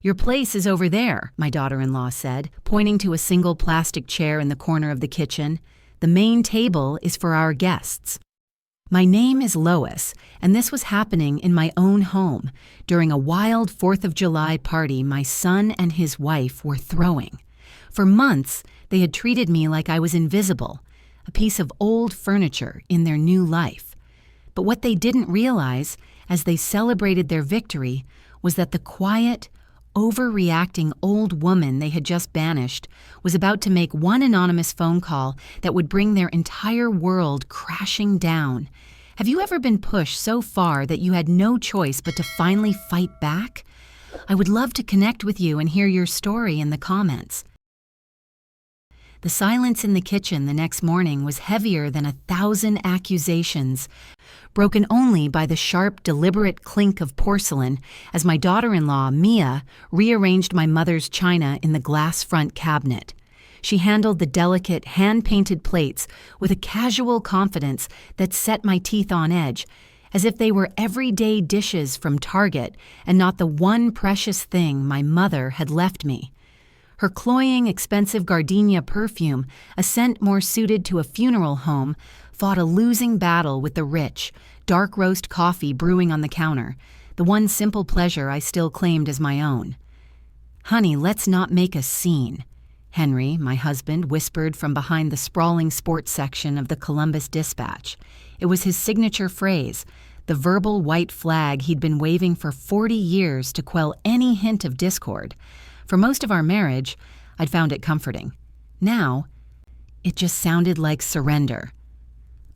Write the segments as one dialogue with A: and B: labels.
A: "Your place is over there," my daughter-in-law said, pointing to a single plastic chair in the corner of the kitchen. "The main table is for our guests." My name is Lois, and this was happening in my own home during a wild 4th of July party my son and his wife were throwing. For months, they had treated me like I was invisible, a piece of old furniture in their new life. But what they didn't realize, as they celebrated their victory, was that the quiet, overreacting old woman they had just banished was about to make one anonymous phone call that would bring their entire world crashing down. Have you ever been pushed so far that you had no choice but to finally fight back? I would love to connect with you and hear your story in the comments. The silence in the kitchen the next morning was heavier than 1,000 accusations, broken only by the sharp, deliberate clink of porcelain as my daughter-in-law, Mia, rearranged my mother's china in the glass front cabinet. She handled the delicate, hand-painted plates with a casual confidence that set my teeth on edge, as if they were everyday dishes from Target and not the one precious thing my mother had left me. Her cloying, expensive gardenia perfume, a scent more suited to a funeral home, fought a losing battle with the rich, dark roast coffee brewing on the counter, the one simple pleasure I still claimed as my own. "Honey, let's not make a scene," Henry, my husband, whispered from behind the sprawling sports section of the Columbus Dispatch. It was his signature phrase, the verbal white flag he'd been waving for 40 years to quell any hint of discord. For most of our marriage, I'd found it comforting. Now, it just sounded like surrender.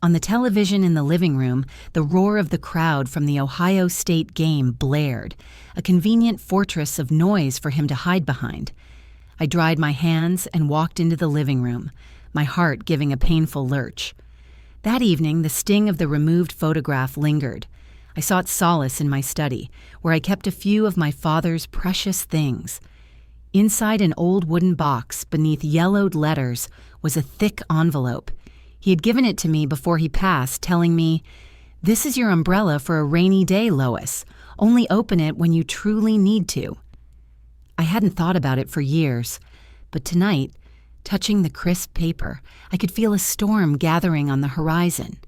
A: On the television in the living room, the roar of the crowd from the Ohio State game blared, a convenient fortress of noise for him to hide behind. I dried my hands and walked into the living room, my heart giving a painful lurch. That evening, the sting of the removed photograph lingered. I sought solace in my study, where I kept a few of my father's precious things. Inside an old wooden box, beneath yellowed letters, was a thick envelope. He had given it to me before he passed, telling me, "This is your umbrella for a rainy day, Lois. Only open it when you truly need to." I hadn't thought about it for years, but tonight, touching the crisp paper, I could feel a storm gathering on the horizon.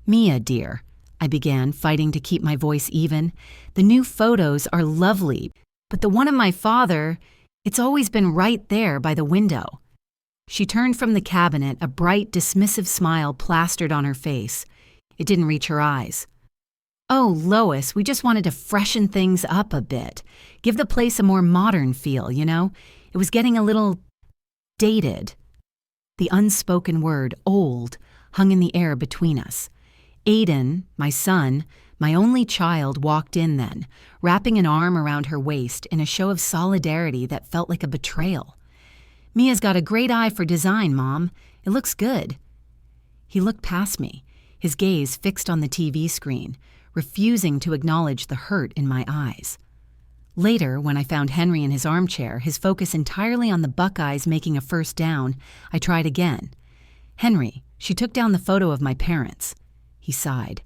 A: "Mia, dear," I began, fighting to keep my voice even, "the new photos are lovely, but the one of my father, it's always been right there by the window." She turned from the cabinet, a bright, dismissive smile plastered on her face. It didn't reach her eyes. "Oh, Lois, we just wanted to freshen things up a bit. Give the place a more modern feel, you know? It was getting a little dated." The unspoken word, old, hung in the air between us. Aiden, my son, my only child, walked in then, wrapping an arm around her waist in a show of solidarity that felt like a betrayal. "Mia's got a great eye for design, Mom. It looks good." He looked past me, his gaze fixed on the TV screen, refusing to acknowledge the hurt in my eyes. Later, when I found Henry in his armchair, his focus entirely on the Buckeyes making a first down, I tried again. "Henry, she took down the photo of my parents." He sighed.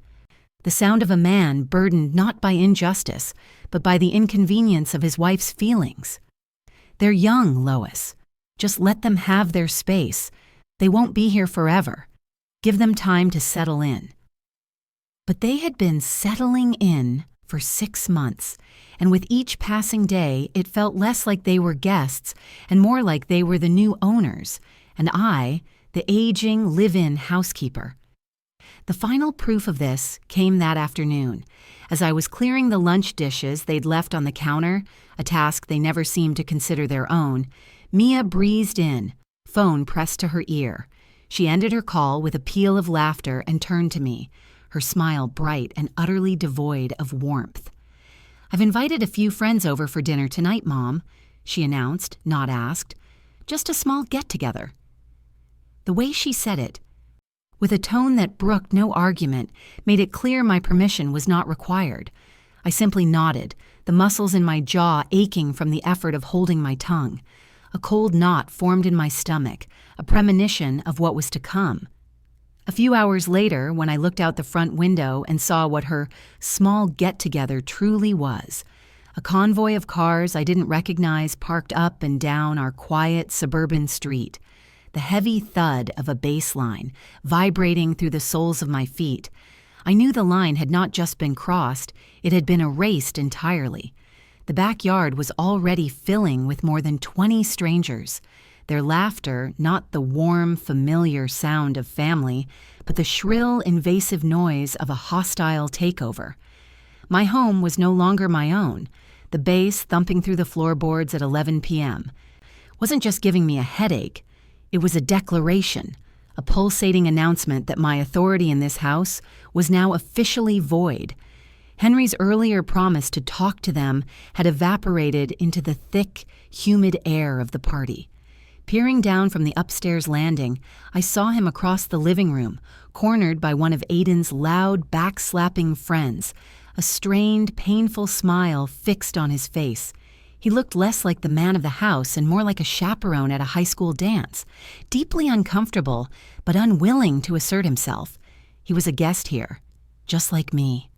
A: The sound of a man burdened not by injustice, but by the inconvenience of his wife's feelings. "They're young, Lois. Just let them have their space. They won't be here forever. Give them time to settle in." But they had been settling in for 6 months, and with each passing day, it felt less like they were guests and more like they were the new owners, and I, the aging live-in housekeeper. The final proof of this came that afternoon. As I was clearing the lunch dishes they'd left on the counter, a task they never seemed to consider their own, Mia breezed in, phone pressed to her ear. She ended her call with a peal of laughter and turned to me, her smile bright and utterly devoid of warmth. "I've invited a few friends over for dinner tonight, Mom," she announced, not asked. "Just a small get-together." The way she said it, with a tone that brooked no argument, made it clear my permission was not required. I simply nodded, the muscles in my jaw aching from the effort of holding my tongue. A cold knot formed in my stomach, a premonition of what was to come. A few hours later, when I looked out the front window and saw what her small get-together truly was, A convoy of cars I didn't recognize parked up and down our quiet suburban street. The heavy thud of a bass line vibrating through the soles of my feet. I knew the line had not just been crossed, it had been erased entirely. The backyard was already filling with more than 20 strangers. Their laughter, not the warm, familiar sound of family, but the shrill, invasive noise of a hostile takeover. My home was no longer my own. The bass thumping through the floorboards at 11 p.m. wasn't just giving me a headache. It was a declaration, a pulsating announcement that my authority in this house was now officially void. Henry's earlier promise to talk to them had evaporated into the thick, humid air of the party. Peering down from the upstairs landing, I saw him across the living room, cornered by one of Aiden's loud, back-slapping friends, a strained, painful smile fixed on his face. He looked less like the man of the house and more like a chaperone at a high school dance, deeply uncomfortable but unwilling to assert himself. He was a guest here, just like me.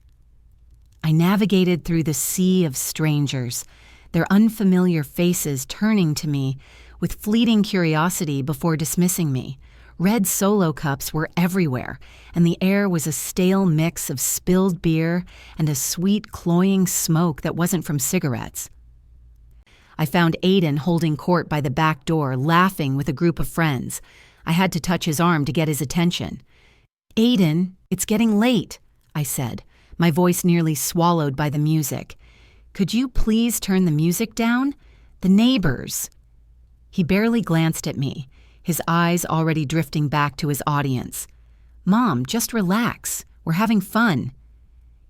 A: I navigated through the sea of strangers, their unfamiliar faces turning to me with fleeting curiosity before dismissing me. Red Solo cups were everywhere, and the air was a stale mix of spilled beer and a sweet, cloying smoke that wasn't from cigarettes. I found Aiden holding court by the back door, laughing with a group of friends. I had to touch his arm to get his attention. "Aiden, it's getting late," I said, my voice nearly swallowed by the music. "Could you please turn the music down? The neighbors." He barely glanced at me, his eyes already drifting back to his audience. "Mom, just relax. We're having fun."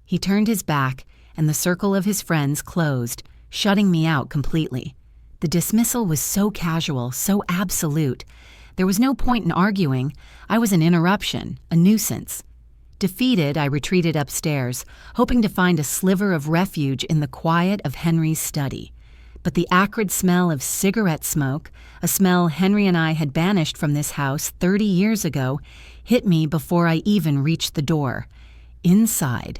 A: He turned his back, and the circle of his friends closed, shutting me out completely. The dismissal was so casual, so absolute. There was no point in arguing. I was an interruption, a nuisance. Defeated, I retreated upstairs, hoping to find a sliver of refuge in the quiet of Henry's study. But the acrid smell of cigarette smoke, a smell Henry and I had banished from this house 30 years ago, hit me before I even reached the door. Inside,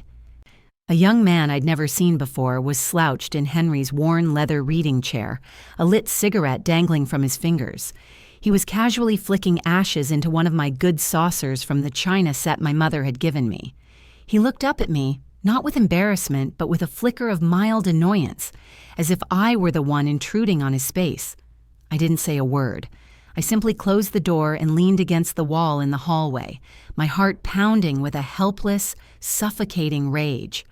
A: a young man I'd never seen before was slouched in Henry's worn leather reading chair, a lit cigarette dangling from his fingers. He was casually flicking ashes into one of my good saucers from the china set my mother had given me. He looked up at me, not with embarrassment, but with a flicker of mild annoyance, as if I were the one intruding on his space. I didn't say a word. I simply closed the door and leaned against the wall in the hallway, my heart pounding with a helpless, suffocating rage.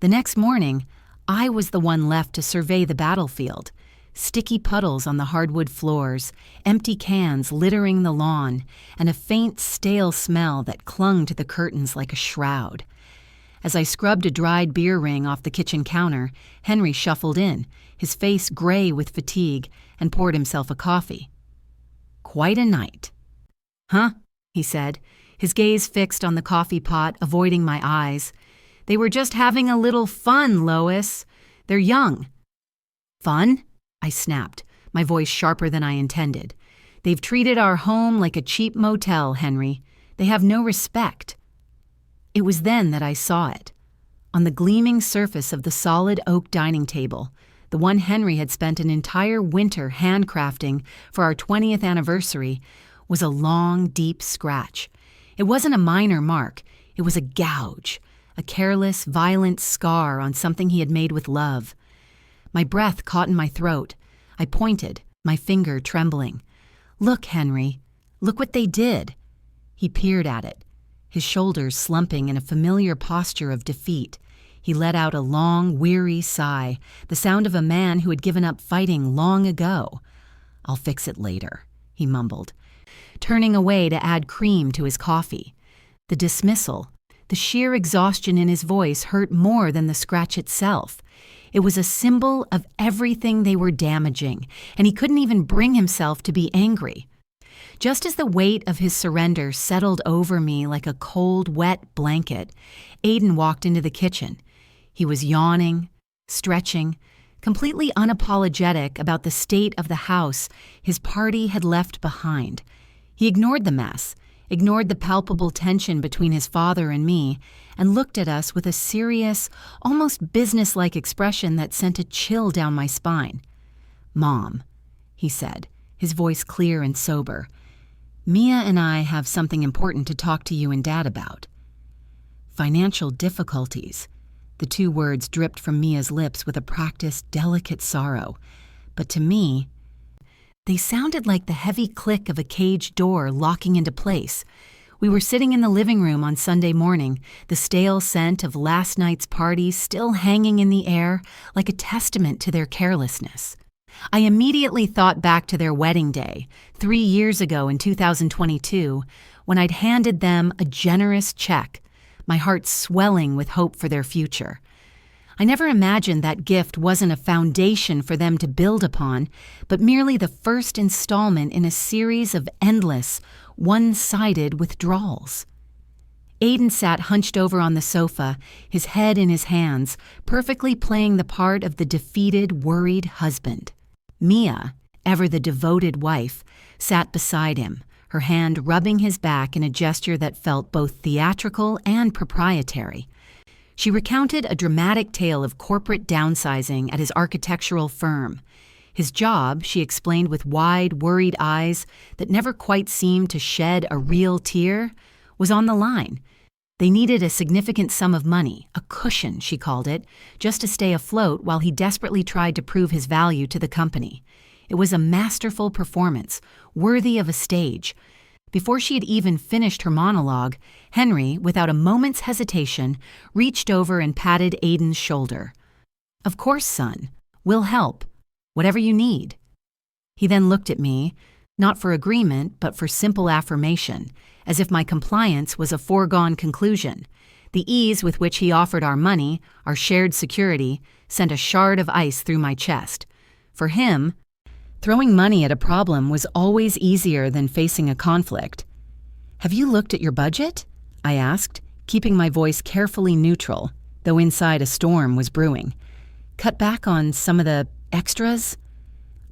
A: The next morning, I was the one left to survey the battlefield. Sticky puddles on the hardwood floors, empty cans littering the lawn, and a faint, stale smell that clung to the curtains like a shroud. As I scrubbed a dried beer ring off the kitchen counter, Henry shuffled in, his face gray with fatigue, and poured himself a coffee. "Quite a night." "Huh?" he said, his gaze fixed on the coffee pot, avoiding my eyes. "They were just having a little fun, Lois. They're young." "Fun?" I snapped, my voice sharper than I intended. "They've treated our home like a cheap motel, Henry. They have no respect." It was then that I saw it. On the gleaming surface of the solid oak dining table, the one Henry had spent an entire winter handcrafting for our 20th anniversary, was a long, deep scratch. It wasn't a minor mark. It was a gouge, a careless, violent scar on something he had made with love. My breath caught in my throat. I pointed, my finger trembling. "Look, Henry. Look what they did." He peered at it, his shoulders slumping in a familiar posture of defeat. He let out a long, weary sigh, the sound of a man who had given up fighting long ago. "I'll fix it later," he mumbled, turning away to add cream to his coffee. The dismissal, the sheer exhaustion in his voice hurt more than the scratch itself. It was a symbol of everything they were damaging, and he couldn't even bring himself to be angry. Just as the weight of his surrender settled over me like a cold, wet blanket, Aiden walked into the kitchen. He was yawning, stretching, completely unapologetic about the state of the house his party had left behind. He ignored the mess, ignored the palpable tension between his father and me, and looked at us with a serious, almost businesslike expression that sent a chill down my spine. "Mom," he said, his voice clear and sober, "Mia and I have something important to talk to you and Dad about." Financial difficulties. The two words dripped from Mia's lips with a practiced, delicate sorrow. But to me, they sounded like the heavy click of a cage door locking into place. We were sitting in the living room on Sunday morning, the stale scent of last night's party still hanging in the air like a testament to their carelessness. I immediately thought back to their wedding day, 3 years ago in 2022, when I'd handed them a generous check, my heart swelling with hope for their future. I never imagined that gift wasn't a foundation for them to build upon, but merely the first installment in a series of endless, one-sided withdrawals. Aiden sat hunched over on the sofa, his head in his hands, perfectly playing the part of the defeated, worried husband. Mia, ever the devoted wife, sat beside him, her hand rubbing his back in a gesture that felt both theatrical and proprietary. She recounted a dramatic tale of corporate downsizing at his architectural firm. His job, she explained with wide, worried eyes that never quite seemed to shed a real tear, was on the line. They needed a significant sum of money, a cushion, she called it, just to stay afloat while he desperately tried to prove his value to the company. It was a masterful performance, worthy of a stage. Before she had even finished her monologue, Henry, without a moment's hesitation, reached over and patted Aiden's shoulder. "Of course, son. We'll help. Whatever you need." He then looked at me, not for agreement, but for simple affirmation, as if my compliance was a foregone conclusion. The ease with which he offered our money, our shared security, sent a shard of ice through my chest. For him, throwing money at a problem was always easier than facing a conflict. "Have you looked at your budget?" I asked, keeping my voice carefully neutral, though inside a storm was brewing. "Cut back on some of the extras?"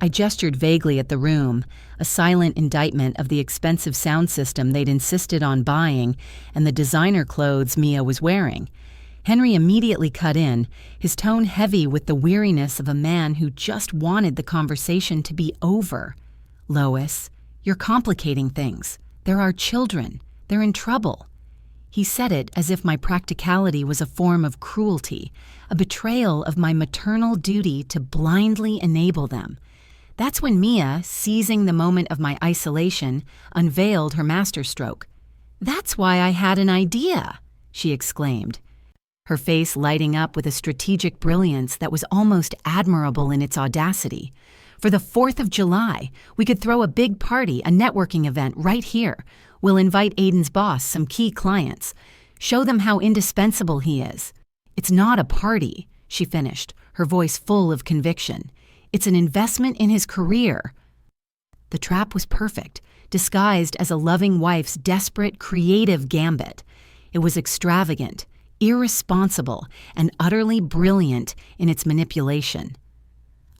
A: I gestured vaguely at the room, a silent indictment of the expensive sound system they'd insisted on buying and the designer clothes Mia was wearing. Henry immediately cut in, his tone heavy with the weariness of a man who just wanted the conversation to be over. "Lois, you're complicating things. There are children. They're in trouble." He said it as if my practicality was a form of cruelty, a betrayal of my maternal duty to blindly enable them. That's when Mia, seizing the moment of my isolation, unveiled her masterstroke. "That's why I had an idea," she exclaimed, her face lighting up with a strategic brilliance that was almost admirable in its audacity. "For the 4th of July, we could throw a big party, a networking event right here. We'll invite Aiden's boss, some key clients. Show them how indispensable he is. It's not a party," she finished, her voice full of conviction. "It's an investment in his career." The trap was perfect, disguised as a loving wife's desperate, creative gambit. It was extravagant, irresponsible, and utterly brilliant in its manipulation.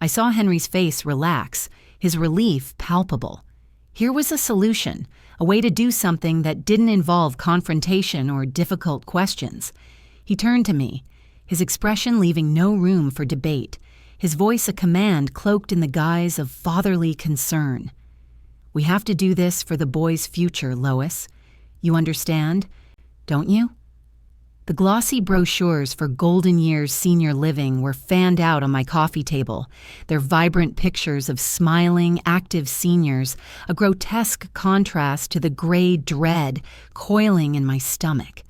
A: I saw Henry's face relax, his relief palpable. Here was a solution, a way to do something that didn't involve confrontation or difficult questions. He turned to me, his expression leaving no room for debate, his voice a command cloaked in the guise of fatherly concern. "We have to do this for the boy's future, Lois. You understand, don't you?" The glossy brochures for Golden Years Senior Living were fanned out on my coffee table, their vibrant pictures of smiling, active seniors, a grotesque contrast to the gray dread coiling in my stomach.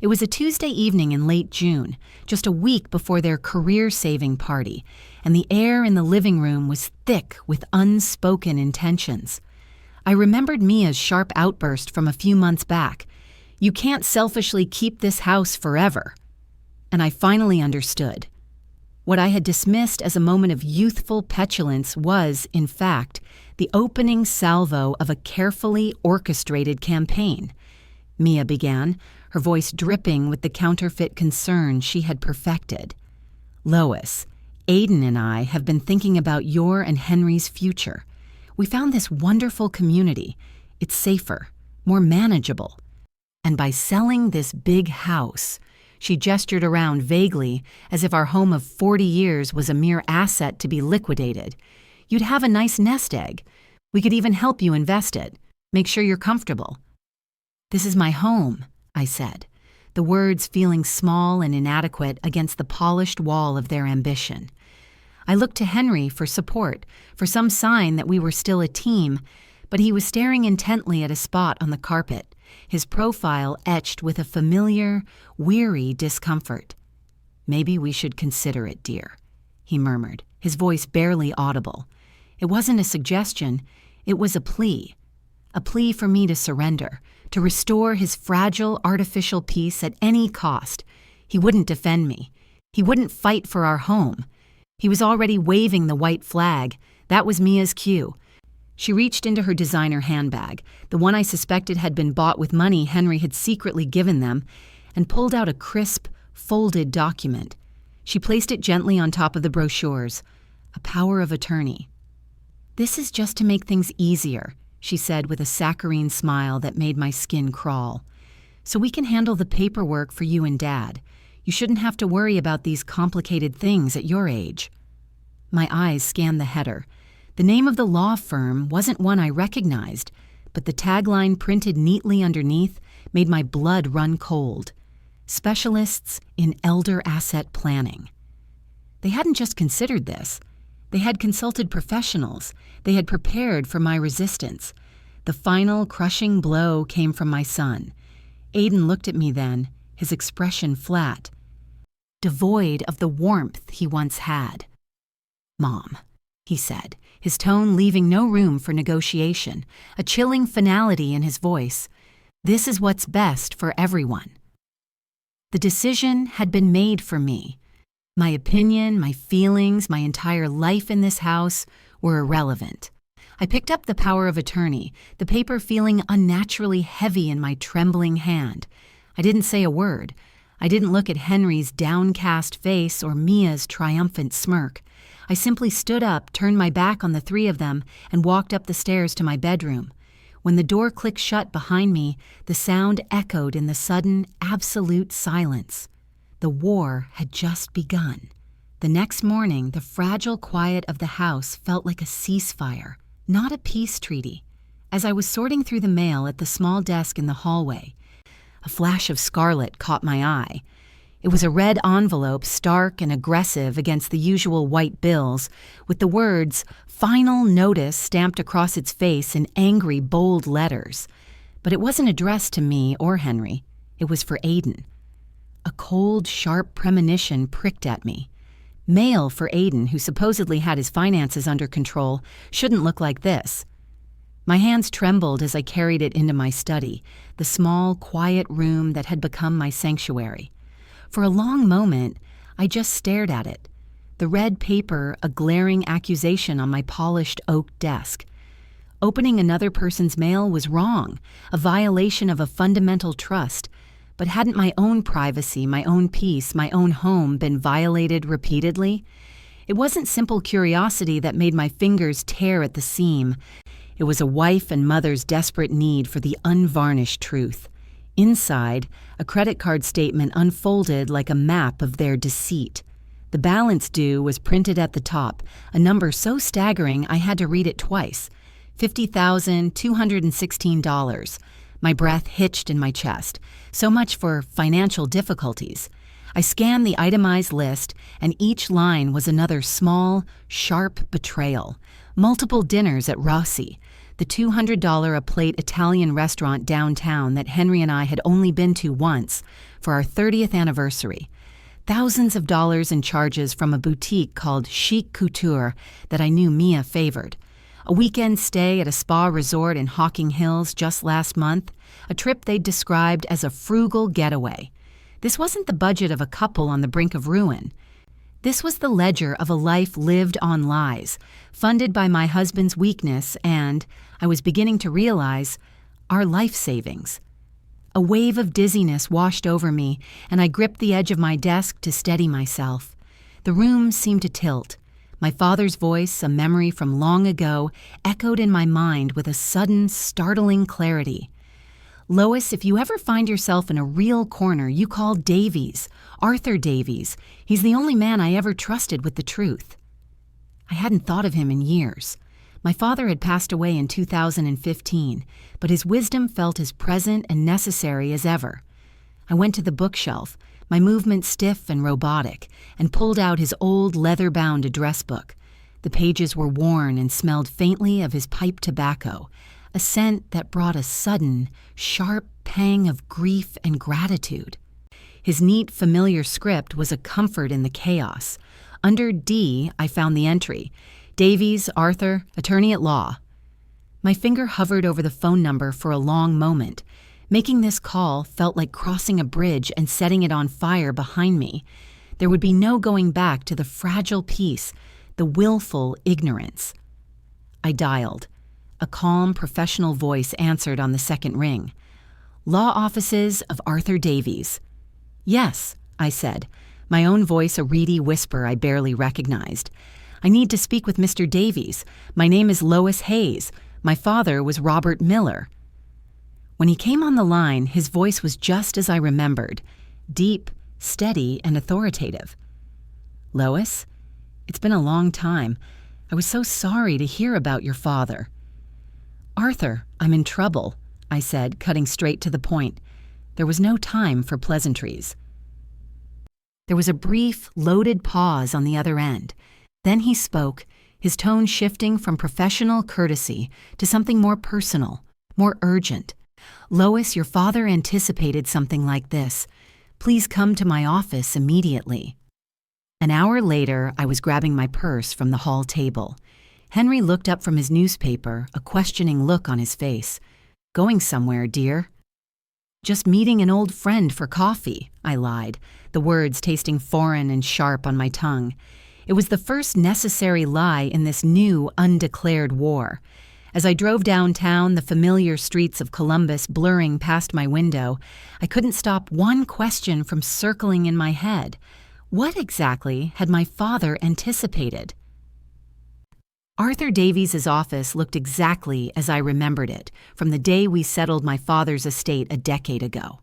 A: It was a Tuesday evening in late June, just a week before their career-saving party, and the air in the living room was thick with unspoken intentions. I remembered Mia's sharp outburst from a few months back. "You can't selfishly keep this house forever." And I finally understood. What I had dismissed as a moment of youthful petulance was, in fact, the opening salvo of a carefully orchestrated campaign. Mia began, her voice dripping with the counterfeit concern she had perfected. "Lois, Aiden and I have been thinking about your and Henry's future. We found this wonderful community. It's safer, more manageable. And by selling this big house, she gestured around vaguely as if our home of 40 years was a mere asset to be liquidated, you'd have a nice nest egg. We could even help you invest it. Make sure you're comfortable. This is my home, I said, the words feeling small and inadequate against the polished wall of their ambition. I looked to Henry for support, for some sign that we were still a team, but he was staring intently at a spot on the carpet, his profile etched with a familiar, weary discomfort. "Maybe we should consider it, dear," he murmured, his voice barely audible. It wasn't a suggestion, it was a plea for me to surrender, to restore his fragile, artificial peace at any cost. He wouldn't defend me. He wouldn't fight for our home. He was already waving the white flag. That was Mia's cue. She reached into her designer handbag, the one I suspected had been bought with money Henry had secretly given them, and pulled out a crisp, folded document. She placed it gently on top of the brochures. A power of attorney. "This is just to make things easier," she said with a saccharine smile that made my skin crawl. "So we can handle the paperwork for you and Dad. You shouldn't have to worry about these complicated things at your age." My eyes scanned the header. The name of the law firm wasn't one I recognized, but the tagline printed neatly underneath made my blood run cold. Specialists in elder asset planning. They hadn't just considered this. They had consulted professionals. They had prepared for my resistance. The final crushing blow came from my son. Aiden looked at me then, his expression flat, devoid of the warmth he once had. "Mom," he said, his tone leaving no room for negotiation, a chilling finality in his voice. "This is what's best for everyone." The decision had been made for me. My opinion, my feelings, my entire life in this house were irrelevant. I picked up the power of attorney, the paper feeling unnaturally heavy in my trembling hand. I didn't say a word. I didn't look at Henry's downcast face or Mia's triumphant smirk. I simply stood up, turned my back on the three of them, and walked up the stairs to my bedroom. When the door clicked shut behind me, the sound echoed in the sudden, absolute silence. The war had just begun. The next morning, the fragile quiet of the house felt like a ceasefire, not a peace treaty. As I was sorting through the mail at the small desk in the hallway, a flash of scarlet caught my eye. It was a red envelope, stark and aggressive against the usual white bills, with the words "Final Notice" stamped across its face in angry, bold letters. But it wasn't addressed to me or Henry. It was for Aiden. A cold, sharp premonition pricked at me. Mail for Aiden, who supposedly had his finances under control, shouldn't look like this. My hands trembled as I carried it into my study, the small, quiet room that had become my sanctuary. For a long moment, I just stared at it, the red paper a glaring accusation on my polished oak desk. Opening another person's mail was wrong, a violation of a fundamental trust. But hadn't my own privacy, my own peace, my own home been violated repeatedly? It wasn't simple curiosity that made my fingers tear at the seam. It was a wife and mother's desperate need for the unvarnished truth. Inside, a credit card statement unfolded like a map of their deceit. The balance due was printed at the top, a number so staggering I had to read it twice. $50,216. My breath hitched in my chest. So much for financial difficulties. I scanned the itemized list, and each line was another small, sharp betrayal. Multiple dinners at Rossi, the $200 a plate Italian restaurant downtown that Henry and I had only been to once for our 30th anniversary. Thousands of dollars in charges from a boutique called Chic Couture that I knew Mia favored. A weekend stay at a spa resort in Hocking Hills just last month, a trip they'd described as a frugal getaway. This wasn't the budget of a couple on the brink of ruin. This was the ledger of a life lived on lies, funded by my husband's weakness and, I was beginning to realize, our life savings. A wave of dizziness washed over me, and I gripped the edge of my desk to steady myself. The room seemed to tilt. My father's voice, a memory from long ago, echoed in my mind with a sudden, startling clarity. Lois, if you ever find yourself in a real corner, you call Davies, Arthur Davies. He's the only man I ever trusted with the truth." I hadn't thought of him in years. My father had passed away in 2015, but his wisdom felt as present and necessary as ever. I went to the bookshelf, my movement stiff and robotic, and pulled out his old leather-bound address book. The pages were worn and smelled faintly of his pipe tobacco, a scent that brought a sudden, sharp pang of grief and gratitude. His neat, familiar script was a comfort in the chaos. Under D, I found the entry, Davies, Arthur, attorney at law. My finger hovered over the phone number for a long moment. Making this call felt like crossing a bridge and setting it on fire behind me. There would be no going back to the fragile peace, the willful ignorance. I dialed. A calm, professional voice answered on the second ring. "Law offices of Arthur Davies." "Yes," I said, my own voice a reedy whisper I barely recognized. "I need to speak with Mr. Davies. My name is Lois Hayes. My father was Robert Miller." When he came on the line, his voice was just as I remembered, deep, steady, and authoritative. "Lois, it's been a long time. I was so sorry to hear about your father." "Arthur, I'm in trouble," I said, cutting straight to the point. There was no time for pleasantries. There was a brief, loaded pause on the other end. Then he spoke, his tone shifting from professional courtesy to something more personal, more urgent. "Lois, your father anticipated something like this. Please come to my office immediately." An hour later, I was grabbing my purse from the hall table. Henry looked up from his newspaper, a questioning look on his face. "Going somewhere, dear?" "Just meeting an old friend for coffee," I lied, the words tasting foreign and sharp on my tongue. It was the first necessary lie in this new, undeclared war. As I drove downtown, the familiar streets of Columbus blurring past my window, I couldn't stop one question from circling in my head. What exactly had my father anticipated? Arthur Davies' office looked exactly as I remembered it from the day we settled my father's estate a decade ago.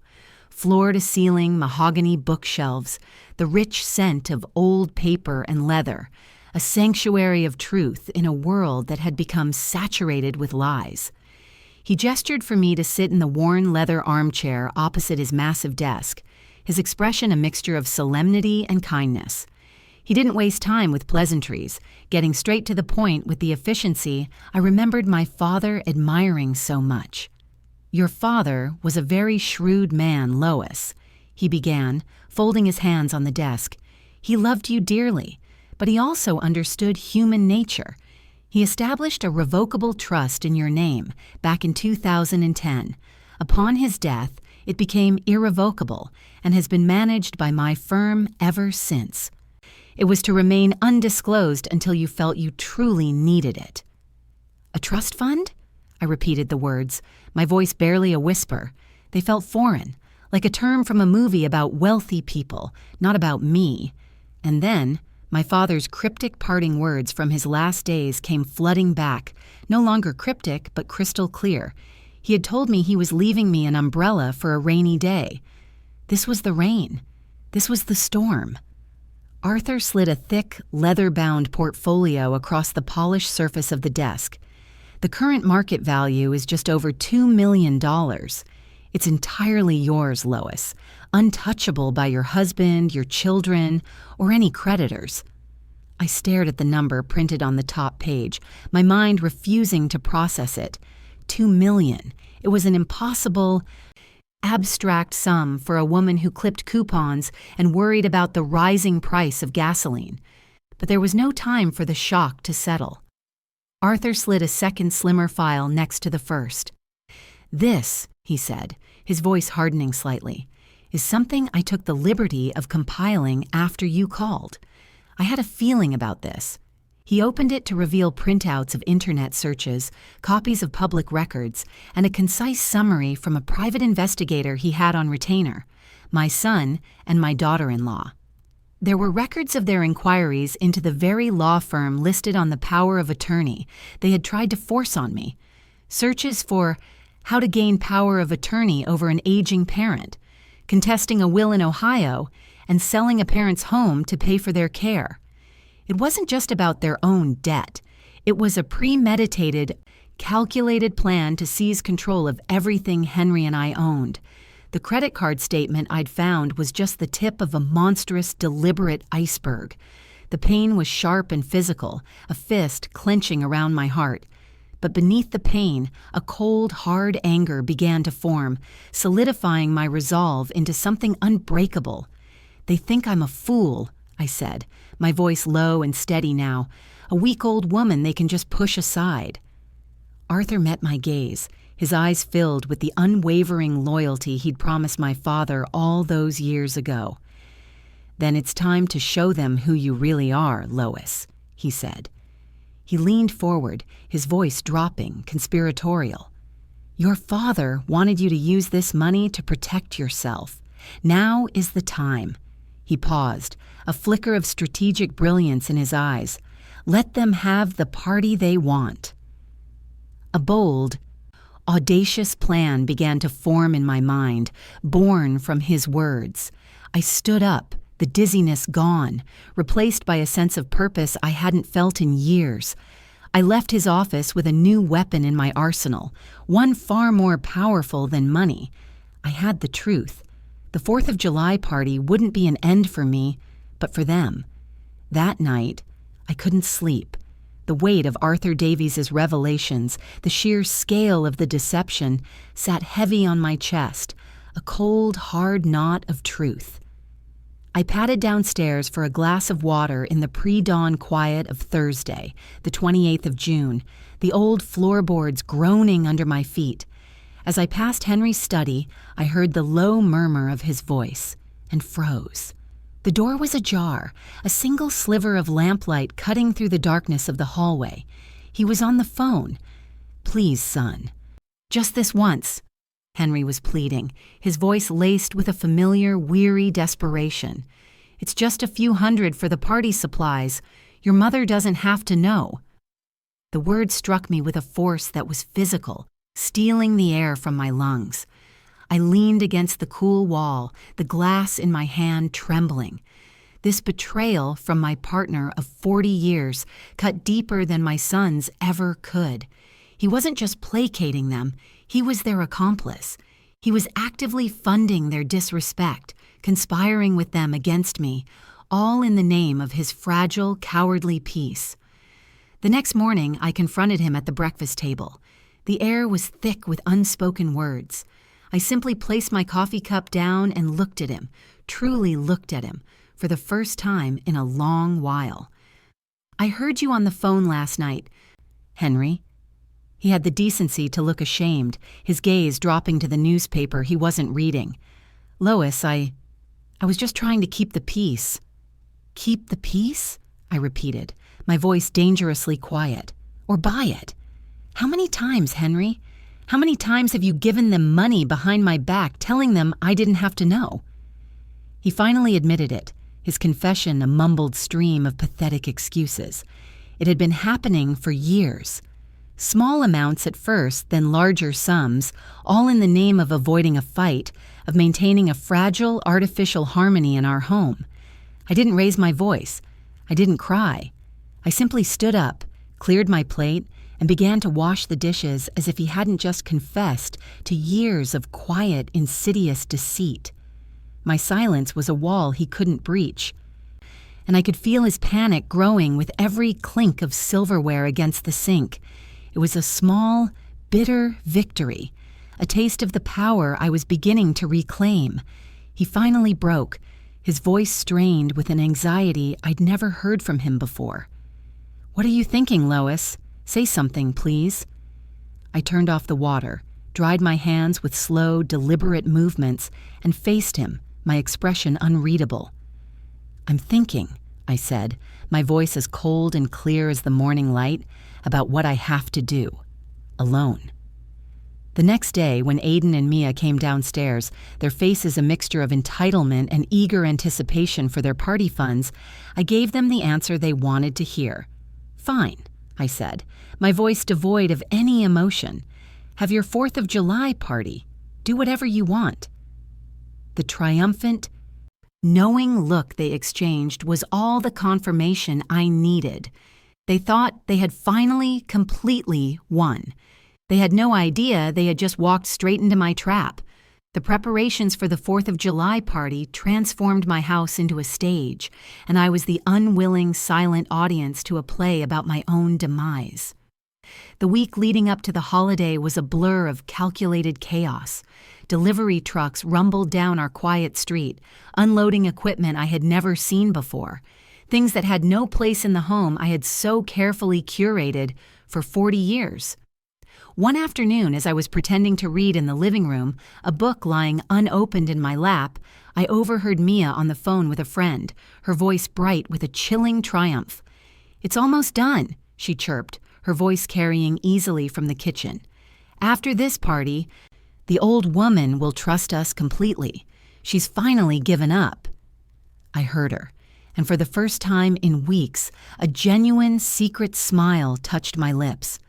A: Floor-to-ceiling mahogany bookshelves, the rich scent of old paper and leather, a sanctuary of truth in a world that had become saturated with lies. He gestured for me to sit in the worn leather armchair opposite his massive desk, his expression a mixture of solemnity and kindness. He didn't waste time with pleasantries, getting straight to the point with the efficiency I remembered my father admiring so much. "Your father was a very shrewd man, Lois," he began, folding his hands on the desk. "He loved you dearly, but he also understood human nature. He established a revocable trust in your name back in 2010. Upon his death, it became irrevocable and has been managed by my firm ever since. It was to remain undisclosed until you felt you truly needed it." "A trust fund?" I repeated the words, my voice barely a whisper. They felt foreign, like a term from a movie about wealthy people, not about me. And then, my father's cryptic parting words from his last days came flooding back, no longer cryptic, but crystal clear. He had told me he was leaving me an umbrella for a rainy day. This was the rain. This was the storm. Arthur slid a thick, leather-bound portfolio across the polished surface of the desk. "The current market value is just over $2 million. It's entirely yours, Lois, untouchable by your husband, your children, or any creditors." I stared at the number printed on the top page, my mind refusing to process it. $2 million. It was an impossible, abstract sum for a woman who clipped coupons and worried about the rising price of gasoline. But there was no time for the shock to settle. Arthur slid a second slimmer file next to the first. "This," he said, his voice hardening slightly, "is something I took the liberty of compiling after you called. I had a feeling about this." He opened it to reveal printouts of internet searches, copies of public records, and a concise summary from a private investigator he had on retainer, my son and my daughter-in-law. There were records of their inquiries into the very law firm listed on the power of attorney they had tried to force on me. Searches for how to gain power of attorney over an aging parent, contesting a will in Ohio, and selling a parent's home to pay for their care. It wasn't just about their own debt. It was a premeditated, calculated plan to seize control of everything Henry and I owned. The credit card statement I'd found was just the tip of a monstrous, deliberate iceberg. The pain was sharp and physical, a fist clenching around my heart. But beneath the pain, a cold, hard anger began to form, solidifying my resolve into something unbreakable. "They think I'm a fool," I said, my voice low and steady now. "A weak old woman they can just push aside." Arthur met my gaze, his eyes filled with the unwavering loyalty he'd promised my father all those years ago. "Then it's time to show them who you really are, Lois," he said. He leaned forward, his voice dropping, conspiratorial. "Your father wanted you to use this money to protect yourself. Now is the time." He paused, a flicker of strategic brilliance in his eyes. "Let them have the party they want." A bold, audacious plan began to form in my mind, born from his words. I stood up, the dizziness gone, replaced by a sense of purpose I hadn't felt in years. I left his office with a new weapon in my arsenal, one far more powerful than money. I had the truth. The 4th of July party wouldn't be an end for me, but for them. That night, I couldn't sleep. The weight of Arthur Davies's revelations, the sheer scale of the deception, sat heavy on my chest, a cold, hard knot of truth. I padded downstairs for a glass of water in the pre-dawn quiet of Thursday, the 28th of June, the old floorboards groaning under my feet. As I passed Henry's study, I heard the low murmur of his voice and froze. The door was ajar, a single sliver of lamplight cutting through the darkness of the hallway. He was on the phone. "Please, son. Just this once," Henry was pleading, his voice laced with a familiar, weary desperation. "It's just a few hundred for the party supplies. Your mother doesn't have to know." The word struck me with a force that was physical, stealing the air from my lungs. I leaned against the cool wall, the glass in my hand trembling. This betrayal from my partner of 40 years cut deeper than my sons ever could. He wasn't just placating them, he was their accomplice. He was actively funding their disrespect, conspiring with them against me, all in the name of his fragile, cowardly peace. The next morning, I confronted him at the breakfast table. The air was thick with unspoken words. I simply placed my coffee cup down and looked at him, truly looked at him, for the first time in a long while. "I heard you on the phone last night, Henry." He had the decency to look ashamed, his gaze dropping to the newspaper he wasn't reading. "Lois, I was just trying to keep the peace." "Keep the peace?" I repeated, my voice dangerously quiet. "Or buy it? How many times, Henry? How many times have you given them money behind my back, telling them I didn't have to know?" He finally admitted it, his confession a mumbled stream of pathetic excuses. It had been happening for years. Small amounts at first, then larger sums, all in the name of avoiding a fight, of maintaining a fragile, artificial harmony in our home. I didn't raise my voice. I didn't cry. I simply stood up, cleared my plate, and began to wash the dishes as if he hadn't just confessed to years of quiet, insidious deceit. My silence was a wall he couldn't breach, and I could feel his panic growing with every clink of silverware against the sink. It was a small, bitter victory, a taste of the power I was beginning to reclaim. He finally broke, his voice strained with an anxiety I'd never heard from him before. "What are you thinking, Lois? Say something, please." I turned off the water, dried my hands with slow, deliberate movements, and faced him, my expression unreadable. "I'm thinking," I said, my voice as cold and clear as the morning light, "about what I have to do, alone." The next day, when Aiden and Mia came downstairs, their faces a mixture of entitlement and eager anticipation for their party funds, I gave them the answer they wanted to hear. "Fine," I said, my voice devoid of any emotion. Have your 4th of July party. Do whatever you want." The triumphant, knowing look they exchanged was all the confirmation I needed. They thought they had finally, completely won. They had no idea they had just walked straight into my trap. The preparations for the 4th of July party transformed my house into a stage, and I was the unwilling, silent audience to a play about my own demise. The week leading up to the holiday was a blur of calculated chaos. Delivery trucks rumbled down our quiet street, unloading equipment I had never seen before. Things that had no place in the home I had so carefully curated for 40 years. One afternoon, as I was pretending to read in the living room, a book lying unopened in my lap, I overheard Mia on the phone with a friend, her voice bright with a chilling triumph. "It's almost done," she chirped, her voice carrying easily from the kitchen. "After this party, the old woman will trust us completely. She's finally given up." I heard her, and for the first time in weeks, a genuine secret smile touched my lips.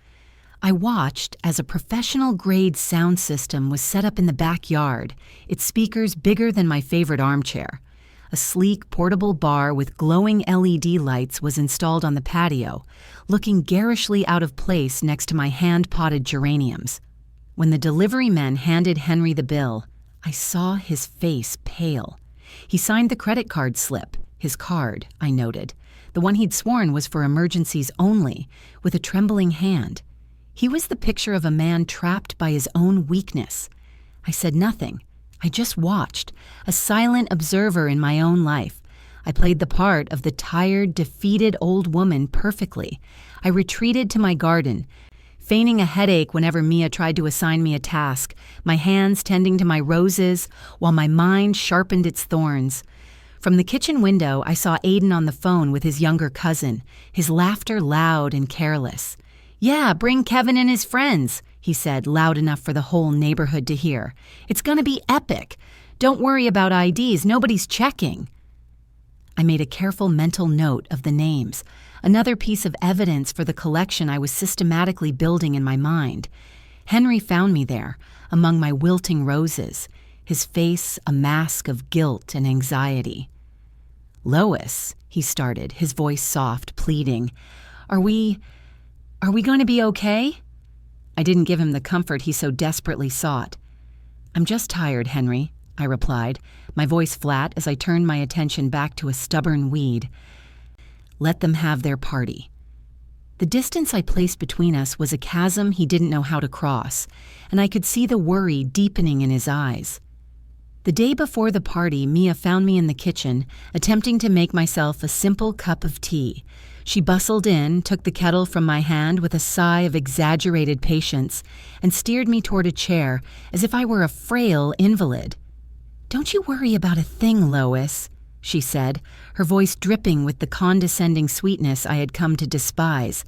A: I watched as a professional-grade sound system was set up in the backyard, its speakers bigger than my favorite armchair. A sleek, portable bar with glowing LED lights was installed on the patio, looking garishly out of place next to my hand-potted geraniums. When the delivery men handed Henry the bill, I saw his face pale. He signed the credit card slip, his card, I noted, the one he'd sworn was for emergencies only, with a trembling hand. He was the picture of a man trapped by his own weakness. I said nothing. I just watched, a silent observer in my own life. I played the part of the tired, defeated old woman perfectly. I retreated to my garden, feigning a headache whenever Mia tried to assign me a task, my hands tending to my roses while my mind sharpened its thorns. From the kitchen window, I saw Aiden on the phone with his younger cousin, his laughter loud and careless. "Yeah, bring Kevin and his friends," he said, loud enough for the whole neighborhood to hear. "It's gonna be epic. Don't worry about IDs, nobody's checking." I made a careful mental note of the names, another piece of evidence for the collection I was systematically building in my mind. Henry found me there, among my wilting roses, his face a mask of guilt and anxiety. "Lois," he started, his voice soft, pleading, Are we going to be okay?" I didn't give him the comfort he so desperately sought. "I'm just tired, Henry," I replied, my voice flat as I turned my attention back to a stubborn weed. "Let them have their party." The distance I placed between us was a chasm he didn't know how to cross, and I could see the worry deepening in his eyes. The day before the party, Mia found me in the kitchen, attempting to make myself a simple cup of tea. She bustled in, took the kettle from my hand with a sigh of exaggerated patience, and steered me toward a chair as if I were a frail invalid. "Don't you worry about a thing, Lois," she said, her voice dripping with the condescending sweetness I had come to despise.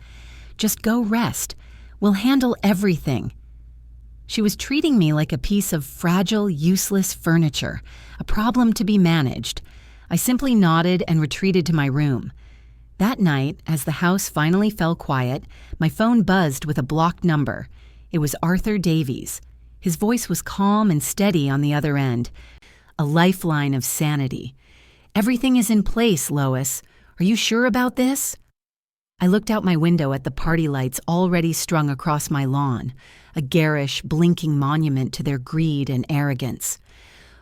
A: "Just go rest. We'll handle everything." She was treating me like a piece of fragile, useless furniture, a problem to be managed. I simply nodded and retreated to my room. That night, as the house finally fell quiet, my phone buzzed with a blocked number. It was Arthur Davies. His voice was calm and steady on the other end, a lifeline of sanity. "Everything is in place, Lois. Are you sure about this?" I looked out my window at the party lights already strung across my lawn, a garish, blinking monument to their greed and arrogance.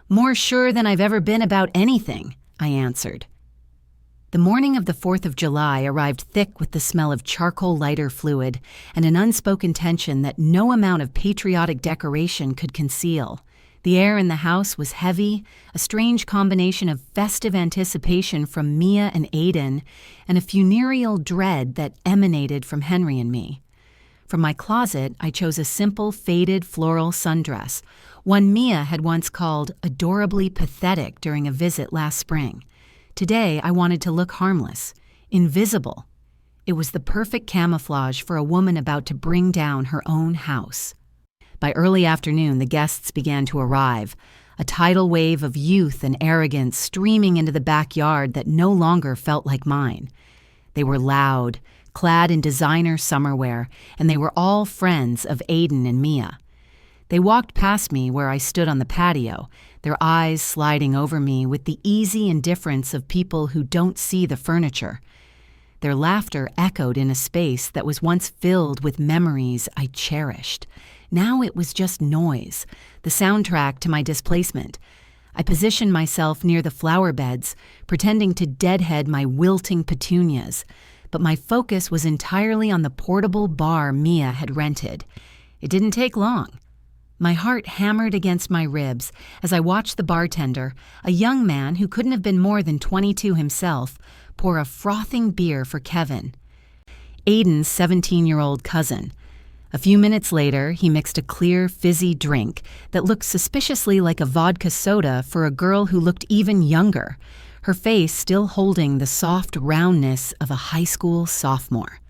A: "More sure than I've ever been about anything," I answered. The morning of the 4th of July arrived thick with the smell of charcoal lighter fluid and an unspoken tension that no amount of patriotic decoration could conceal. The air in the house was heavy, a strange combination of festive anticipation from Mia and Aiden and a funereal dread that emanated from Henry and me. From my closet, I chose a simple, faded floral sundress, one Mia had once called adorably pathetic during a visit last spring. Today, I wanted to look harmless, invisible. It was the perfect camouflage for a woman about to bring down her own house. By early afternoon, the guests began to arrive, a tidal wave of youth and arrogance streaming into the backyard that no longer felt like mine. They were loud, clad in designer summerwear, and they were all friends of Aiden and Mia. They walked past me where I stood on the patio, their eyes sliding over me with the easy indifference of people who don't see the furniture. Their laughter echoed in a space that was once filled with memories I cherished. Now it was just noise, the soundtrack to my displacement. I positioned myself near the flower beds, pretending to deadhead my wilting petunias, but my focus was entirely on the portable bar Mia had rented. It didn't take long. My heart hammered against my ribs as I watched the bartender, a young man who couldn't have been more than 22 himself, pour a frothing beer for Kevin, Aiden's 17-year-old cousin. A few minutes later, he mixed a clear, fizzy drink that looked suspiciously like a vodka soda for a girl who looked even younger, her face still holding the soft roundness of a high school sophomore.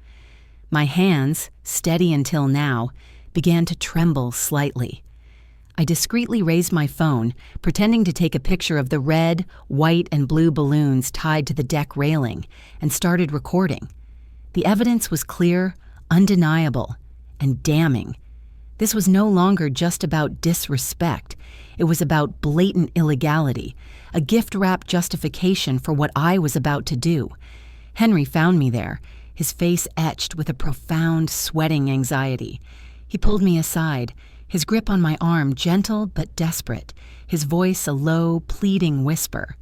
A: My hands, steady until now, began to tremble slightly. I discreetly raised my phone, pretending to take a picture of the red, white, and blue balloons tied to the deck railing, and started recording. The evidence was clear, undeniable, and damning. This was no longer just about disrespect. It was about blatant illegality, a gift-wrapped justification for what I was about to do. Henry found me there, his face etched with a profound, sweating anxiety. He pulled me aside, his grip on my arm gentle but desperate, his voice a low, pleading whisper.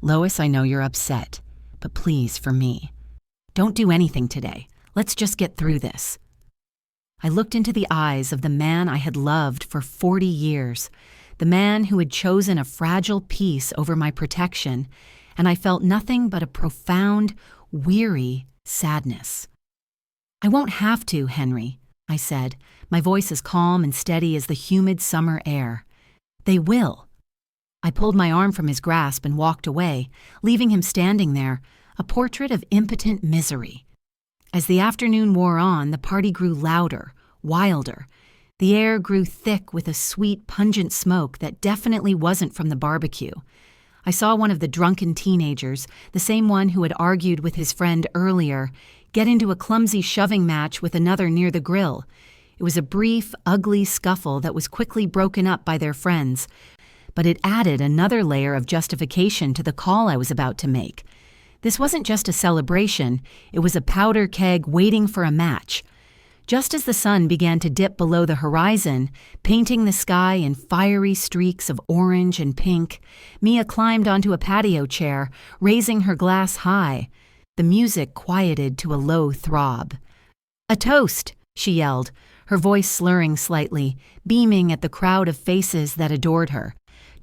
A: "Lois, I know you're upset, but please, for me, don't do anything today. Let's just get through this." I looked into the eyes of the man I had loved for 40 years, the man who had chosen a fragile peace over my protection, and I felt nothing but a profound, weary sadness. "I won't have to, Henry," I said, my voice as calm and steady as the humid summer air. "They will." I pulled my arm from his grasp and walked away, leaving him standing there, a portrait of impotent misery. As the afternoon wore on, the party grew louder, wilder. The air grew thick with a sweet, pungent smoke that definitely wasn't from the barbecue. I saw one of the drunken teenagers, the same one who had argued with his friend earlier, get into a clumsy shoving match with another near the grill. It was a brief, ugly scuffle that was quickly broken up by their friends, but it added another layer of justification to the call I was about to make. This wasn't just a celebration, it was a powder keg waiting for a match. Just as the sun began to dip below the horizon, painting the sky in fiery streaks of orange and pink, Mia climbed onto a patio chair, raising her glass high. The music quieted to a low throb. "A toast!" she yelled, her voice slurring slightly, beaming at the crowd of faces that adored her.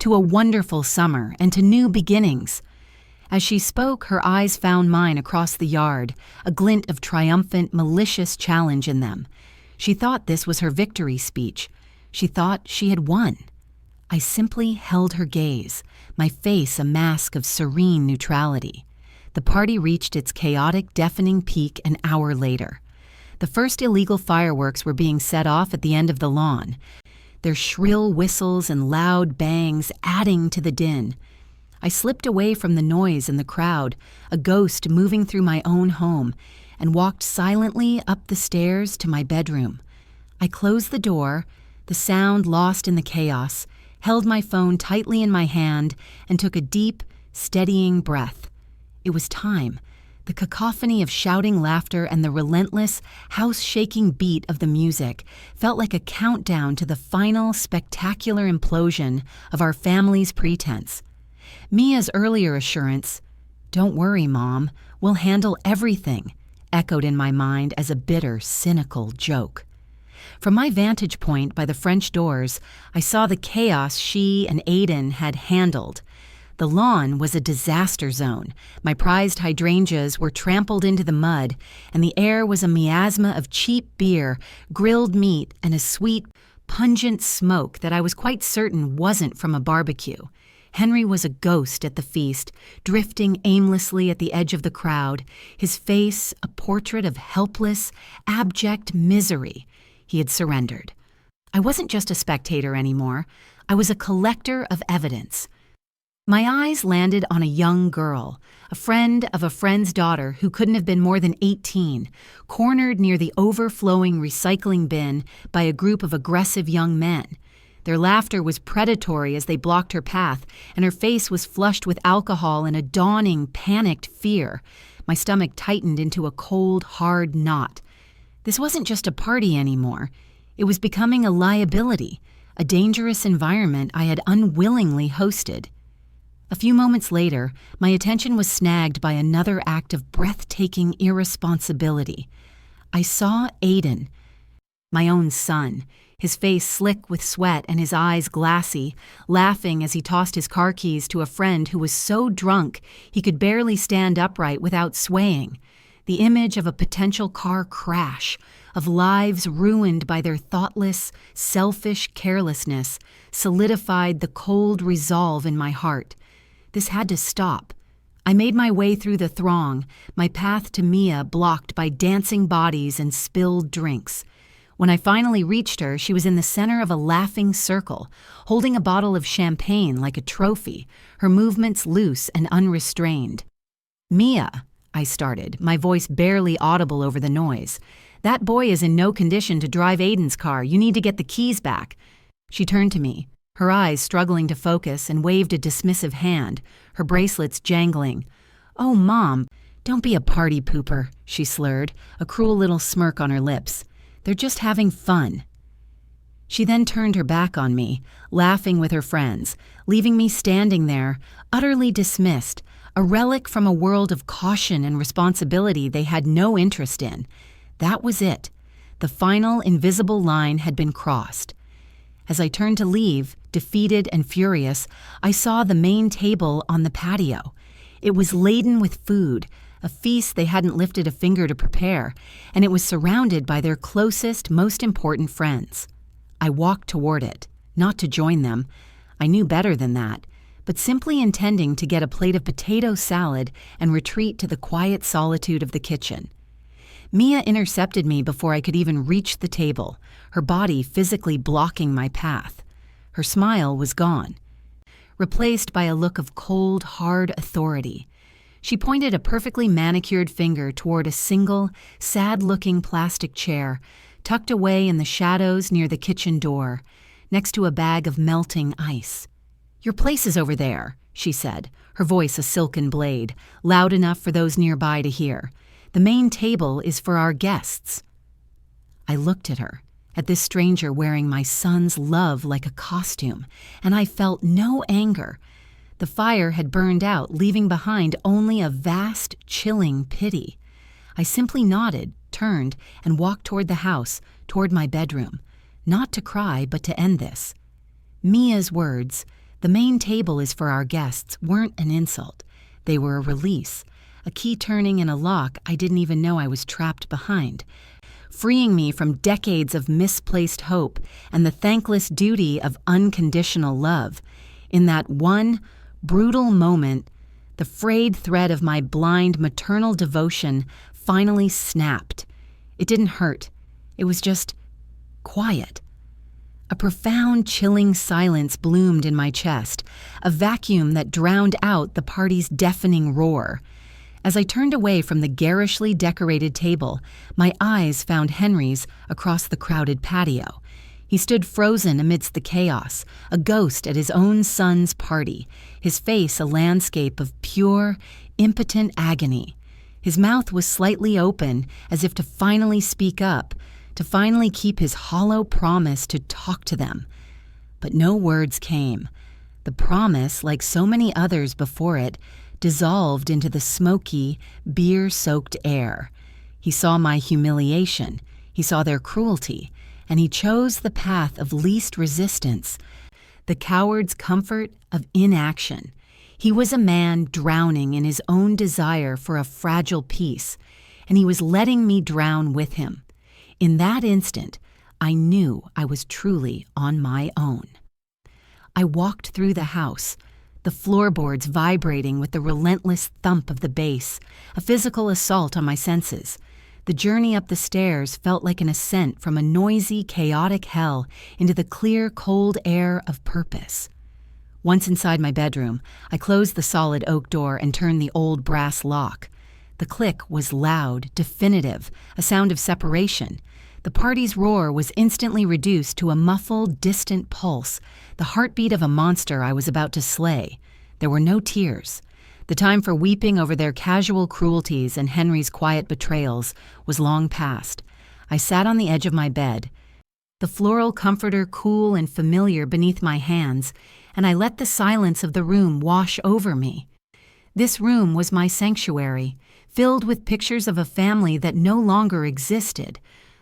A: "To a wonderful summer and to new beginnings." As she spoke, her eyes found mine across the yard, a glint of triumphant, malicious challenge in them. She thought this was her victory speech. She thought she had won. I simply held her gaze, my face a mask of serene neutrality. The party reached its chaotic, deafening peak an hour later. The first illegal fireworks were being set off at the end of the lawn, their shrill whistles and loud bangs adding to the din. I slipped away from the noise and the crowd, a ghost moving through my own home, and walked silently up the stairs to my bedroom. I closed the door, the sound lost in the chaos, held my phone tightly in my hand, and took a deep, steadying breath. It was time. The cacophony of shouting laughter and the relentless, house-shaking beat of the music felt like a countdown to the final, spectacular implosion of our family's pretense. Mia's earlier assurance, "Don't worry, Mom, we'll handle everything," echoed in my mind as a bitter, cynical joke. From my vantage point by the French doors, I saw the chaos she and Aiden had handled. The lawn was a disaster zone. My prized hydrangeas were trampled into the mud, and the air was a miasma of cheap beer, grilled meat, and a sweet, pungent smoke that I was quite certain wasn't from a barbecue. Henry was a ghost at the feast, drifting aimlessly at the edge of the crowd, his face a portrait of helpless, abject misery. He had surrendered. I wasn't just a spectator anymore. I was a collector of evidence. My eyes landed on a young girl, a friend of a friend's daughter who couldn't have been more than 18, cornered near the overflowing recycling bin by a group of aggressive young men. Their laughter was predatory as they blocked her path, and her face was flushed with alcohol and a dawning, panicked fear. My stomach tightened into a cold, hard knot. This wasn't just a party anymore. It was becoming a liability, a dangerous environment I had unwillingly hosted. A few moments later, my attention was snagged by another act of breathtaking irresponsibility. I saw Aiden, my own son, his face slick with sweat and his eyes glassy, laughing as he tossed his car keys to a friend who was so drunk he could barely stand upright without swaying. The image of a potential car crash, of lives ruined by their thoughtless, selfish carelessness, solidified the cold resolve in my heart. This had to stop. I made my way through the throng, my path to Mia blocked by dancing bodies and spilled drinks. When I finally reached her, she was in the center of a laughing circle, holding a bottle of champagne like a trophy, her movements loose and unrestrained. "Mia," I started, my voice barely audible over the noise. "That boy is in no condition to drive Aiden's car. You need to get the keys back." She turned to me, her eyes struggling to focus, and waved a dismissive hand, her bracelets jangling. "Oh, Mom, don't be a party pooper," she slurred, a cruel little smirk on her lips. "They're just having fun." She then turned her back on me, laughing with her friends, leaving me standing there, utterly dismissed, a relic from a world of caution and responsibility they had no interest in. That was it. The final invisible line had been crossed. As I turned to leave, defeated and furious, I saw the main table on the patio. It was laden with food, a feast they hadn't lifted a finger to prepare, and it was surrounded by their closest, most important friends. I walked toward it, not to join them. I knew better than that, but simply intending to get a plate of potato salad and retreat to the quiet solitude of the kitchen. Mia intercepted me before I could even reach the table, her body physically blocking my path. Her smile was gone, replaced by a look of cold, hard authority. She pointed a perfectly manicured finger toward a single, sad-looking plastic chair tucked away in the shadows near the kitchen door, next to a bag of melting ice. "Your place is over there," she said, her voice a silken blade, loud enough for those nearby to hear. "The main table is for our guests." I looked at her, at this stranger wearing my son's love like a costume, and I felt no anger. The fire had burned out, leaving behind only a vast, chilling pity. I simply nodded, turned, and walked toward the house, toward my bedroom, not to cry, but to end this. Mia's words, "The main table is for our guests," weren't an insult. They were a release, a key turning in a lock I didn't even know I was trapped behind, freeing me from decades of misplaced hope and the thankless duty of unconditional love. In that one brutal moment, the frayed thread of my blind maternal devotion finally snapped. It didn't hurt. It was just quiet. A profound, chilling silence bloomed in my chest, a vacuum that drowned out the party's deafening roar. As I turned away from the garishly decorated table, my eyes found Henry's across the crowded patio. He stood frozen amidst the chaos, a ghost at his own son's party, his face a landscape of pure, impotent agony. His mouth was slightly open, as if to finally speak up, to finally keep his hollow promise to talk to them. But no words came. The promise, like so many others before it, dissolved into the smoky, beer-soaked air. He saw my humiliation, he saw their cruelty, and he chose the path of least resistance, the coward's comfort of inaction. He was a man drowning in his own desire for a fragile peace, and he was letting me drown with him. In that instant, I knew I was truly on my own. I walked through the house, the floorboards vibrating with the relentless thump of the bass, a physical assault on my senses. The journey up the stairs felt like an ascent from a noisy, chaotic hell into the clear, cold air of purpose. Once inside my bedroom, I closed the solid oak door and turned the old brass lock. The click was loud, definitive, a sound of separation. The party's roar was instantly reduced to a muffled, distant pulse, the heartbeat of a monster I was about to slay. There were no tears. The time for weeping over their casual cruelties and Henry's quiet betrayals was long past. I sat on the edge of my bed, the floral comforter cool and familiar beneath my hands, and I let the silence of the room wash over me. This room was my sanctuary, filled with pictures of a family that no longer existed,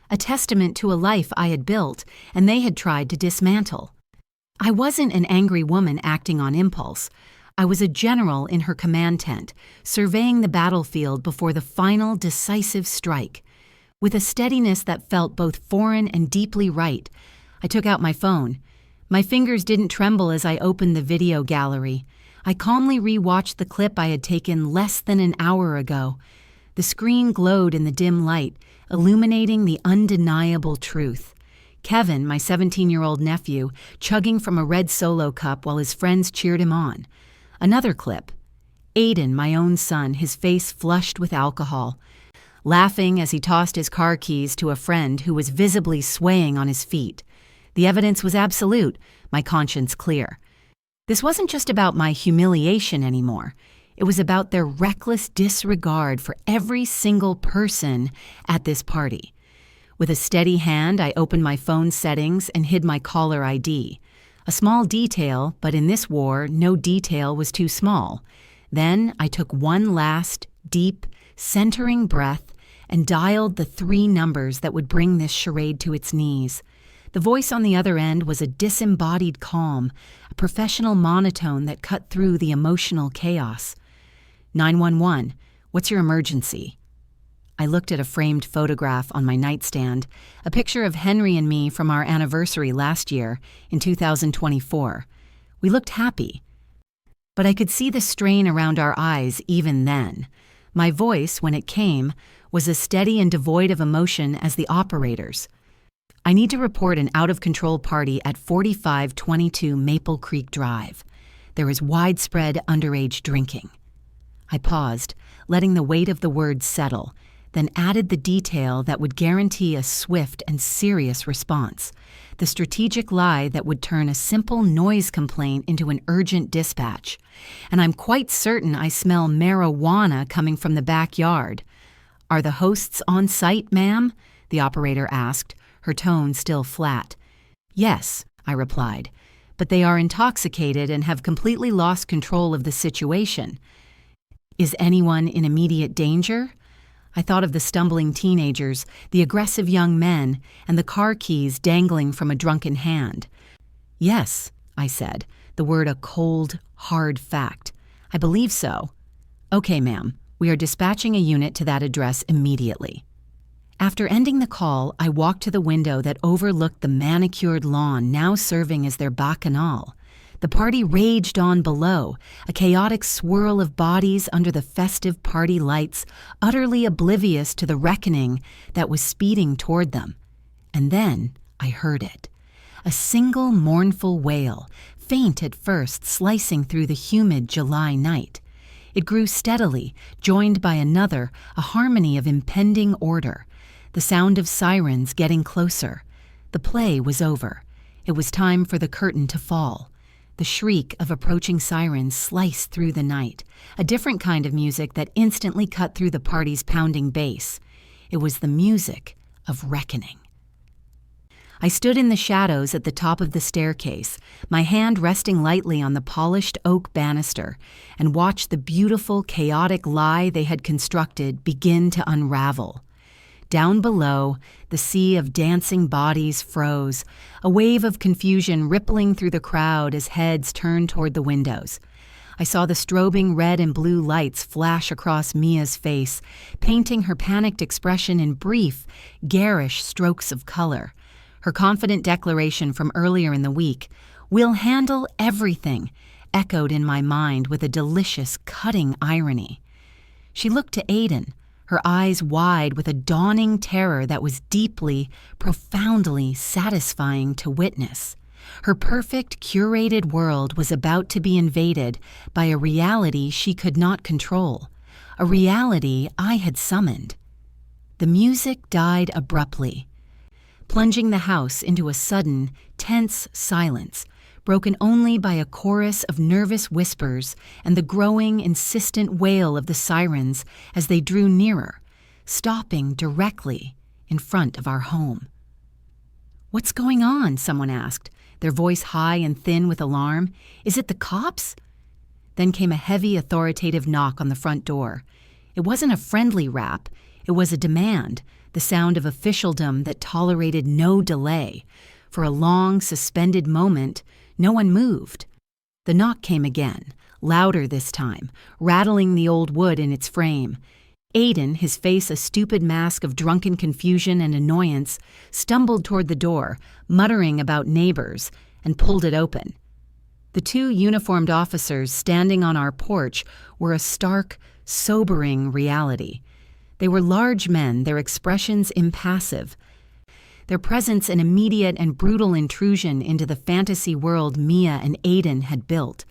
A: a testament to a life I had built and they had tried to dismantle. I wasn't an angry woman acting on impulse. I was a general in her command tent, surveying the battlefield before the final decisive strike. With a steadiness that felt both foreign and deeply right, I took out my phone. My fingers didn't tremble as I opened the video gallery. I calmly re-watched the clip I had taken less than an hour ago. The screen glowed in the dim light, illuminating the undeniable truth. Kevin, my 17-year-old nephew, chugging from a red Solo cup while his friends cheered him on. Another clip. Aiden, my own son, his face flushed with alcohol, laughing as he tossed his car keys to a friend who was visibly swaying on his feet. The evidence was absolute, my conscience clear. This wasn't just about my humiliation anymore. It was about their reckless disregard for every single person at this party. With a steady hand, I opened my phone settings and hid my caller ID. A small detail, but in this war, no detail was too small. Then I took one last, deep, centering breath and dialed the 3 numbers that would bring this charade to its knees. The voice on the other end was a disembodied calm, a professional monotone that cut through the emotional chaos. 911, what's your emergency? I looked at a framed photograph on my nightstand, a picture of Henry and me from our anniversary last year, in 2024. We looked happy, but I could see the strain around our eyes even then. My voice, when it came, was as steady and devoid of emotion as the operator's. I need to report an out-of-control party at 4522 Maple Creek Drive. There is widespread underage drinking. I paused, letting the weight of the words settle, then added the detail that would guarantee a swift and serious response, the strategic lie that would turn a simple noise complaint into an urgent dispatch. And I'm quite certain I smell marijuana coming from the backyard. Are the hosts on site, ma'am? The operator asked, her tone still flat. Yes, I replied, but they are intoxicated and have completely lost control of the situation. Is anyone in immediate danger? I thought of the stumbling teenagers, the aggressive young men, and the car keys dangling from a drunken hand. Yes, I said, the word a cold, hard fact. I believe so. Okay, ma'am, we are dispatching a unit to that address immediately. After ending the call, I walked to the window that overlooked the manicured lawn now serving as their bacchanal. The party raged on below, a chaotic swirl of bodies under the festive party lights, utterly oblivious to the reckoning that was speeding toward them. And then I heard it. A single mournful wail, faint at first, slicing through the humid July night. It grew steadily, joined by another, a harmony of impending order. The sound of sirens getting closer. The play was over. It was time for the curtain to fall. The shriek of approaching sirens sliced through the night, a different kind of music that instantly cut through the party's pounding bass. It was the music of reckoning. I stood in the shadows at the top of the staircase, my hand resting lightly on the polished oak banister, and watched the beautiful, chaotic lie they had constructed begin to unravel. Down below, the sea of dancing bodies froze, a wave of confusion rippling through the crowd as heads turned toward the windows. I saw the strobing red and blue lights flash across Mia's face, painting her panicked expression in brief, garish strokes of color. Her confident declaration from earlier in the week, "We'll handle everything," echoed in my mind with a delicious, cutting irony. She looked to Aiden, her eyes wide with a dawning terror that was deeply, profoundly satisfying to witness. Her perfect, curated world was about to be invaded by a reality she could not control, a reality I had summoned. The music died abruptly, plunging the house into a sudden, tense silence, broken only by a chorus of nervous whispers and the growing, insistent wail of the sirens as they drew nearer, stopping directly in front of our home. "What's going on?" someone asked, their voice high and thin with alarm. "Is it the cops?" Then came a heavy, authoritative knock on the front door. It wasn't a friendly rap, it was a demand, the sound of officialdom that tolerated no delay. For a long, suspended moment, no one moved. The knock came again, louder this time, rattling the old wood in its frame. Aiden, his face a stupid mask of drunken confusion and annoyance, stumbled toward the door, muttering about neighbors, and pulled it open. The two uniformed officers standing on our porch were a stark, sobering reality. They were large men, their expressions impassive, their presence an immediate and brutal intrusion into the fantasy world Mia and Aiden had built.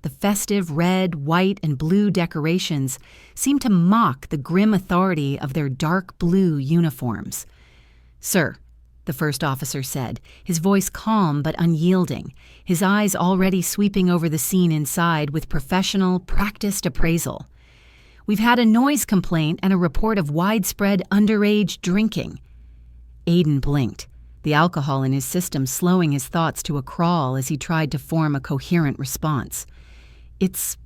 A: The festive red, white, and blue decorations seemed to mock the grim authority of their dark blue uniforms. "Sir," the first officer said, his voice calm but unyielding, his eyes already sweeping over the scene inside with professional, practiced appraisal. "We've had a noise complaint and a report of widespread underage drinking." Aiden blinked, the alcohol in his system slowing his thoughts to a crawl as he tried to form a coherent response. It's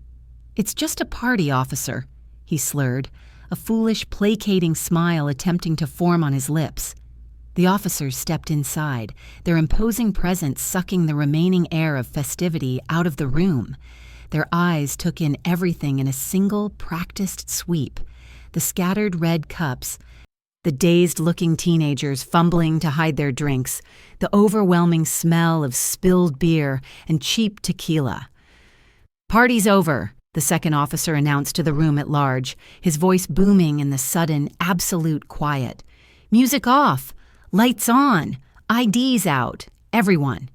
A: just a party, officer," he slurred, a foolish, placating smile attempting to form on his lips. The officers stepped inside, their imposing presence sucking the remaining air of festivity out of the room. Their eyes took in everything in a single, practiced sweep. The scattered red cups, the dazed-looking teenagers fumbling to hide their drinks, the overwhelming smell of spilled beer and cheap tequila. "Party's over," the second officer announced to the room at large, his voice booming in the sudden, absolute quiet. "Music off! Lights on! IDs out! Everyone!"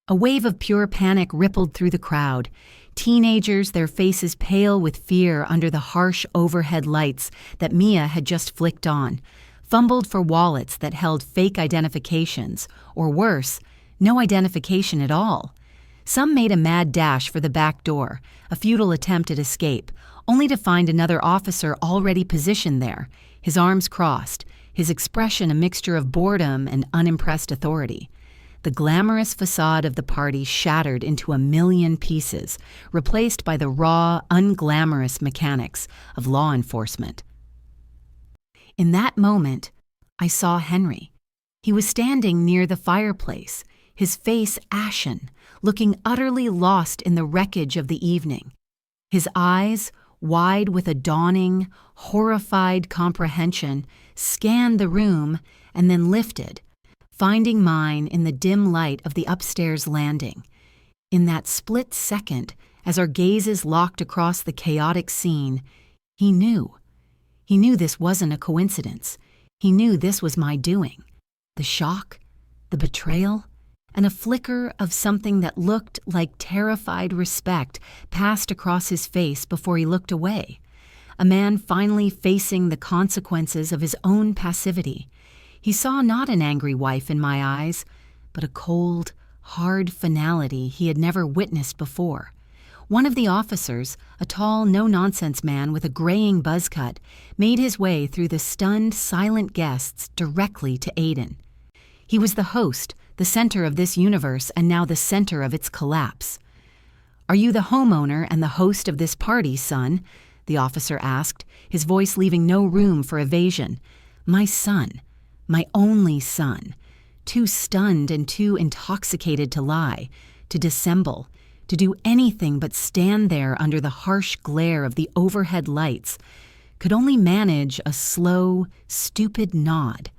A: A wave of pure panic rippled through the crowd. Teenagers, their faces pale with fear under the harsh overhead lights that Mia had just flicked on, fumbled for wallets that held fake identifications, or worse, no identification at all. Some made a mad dash for the back door, a futile attempt at escape, only to find another officer already positioned there, his arms crossed, his expression a mixture of boredom and unimpressed authority. The glamorous facade of the party shattered into a million pieces, replaced by the raw, unglamorous mechanics of law enforcement. In that moment, I saw Henry. He was standing near the fireplace, his face ashen, looking utterly lost in the wreckage of the evening. His eyes, wide with a dawning, horrified comprehension, scanned the room and then lifted, finding mine in the dim light of the upstairs landing. In that split second, as our gazes locked across the chaotic scene, he knew. He knew this wasn't a coincidence. He knew this was my doing. The shock, the betrayal, and a flicker of something that looked like terrified respect passed across his face before he looked away. A man finally facing the consequences of his own passivity. He saw not an angry wife in my eyes, but a cold, hard finality he had never witnessed before. One of the officers, a tall, no-nonsense man with a graying buzz cut, made his way through the stunned, silent guests directly to Aiden. He was the host, the center of this universe, and now the center of its collapse. "Are you the homeowner and the host of this party, son?" the officer asked, his voice leaving no room for evasion. My son. My only son. Too stunned and too intoxicated to lie, to dissemble, to do anything but stand there under the harsh glare of the overhead lights, could only manage a slow, stupid nod.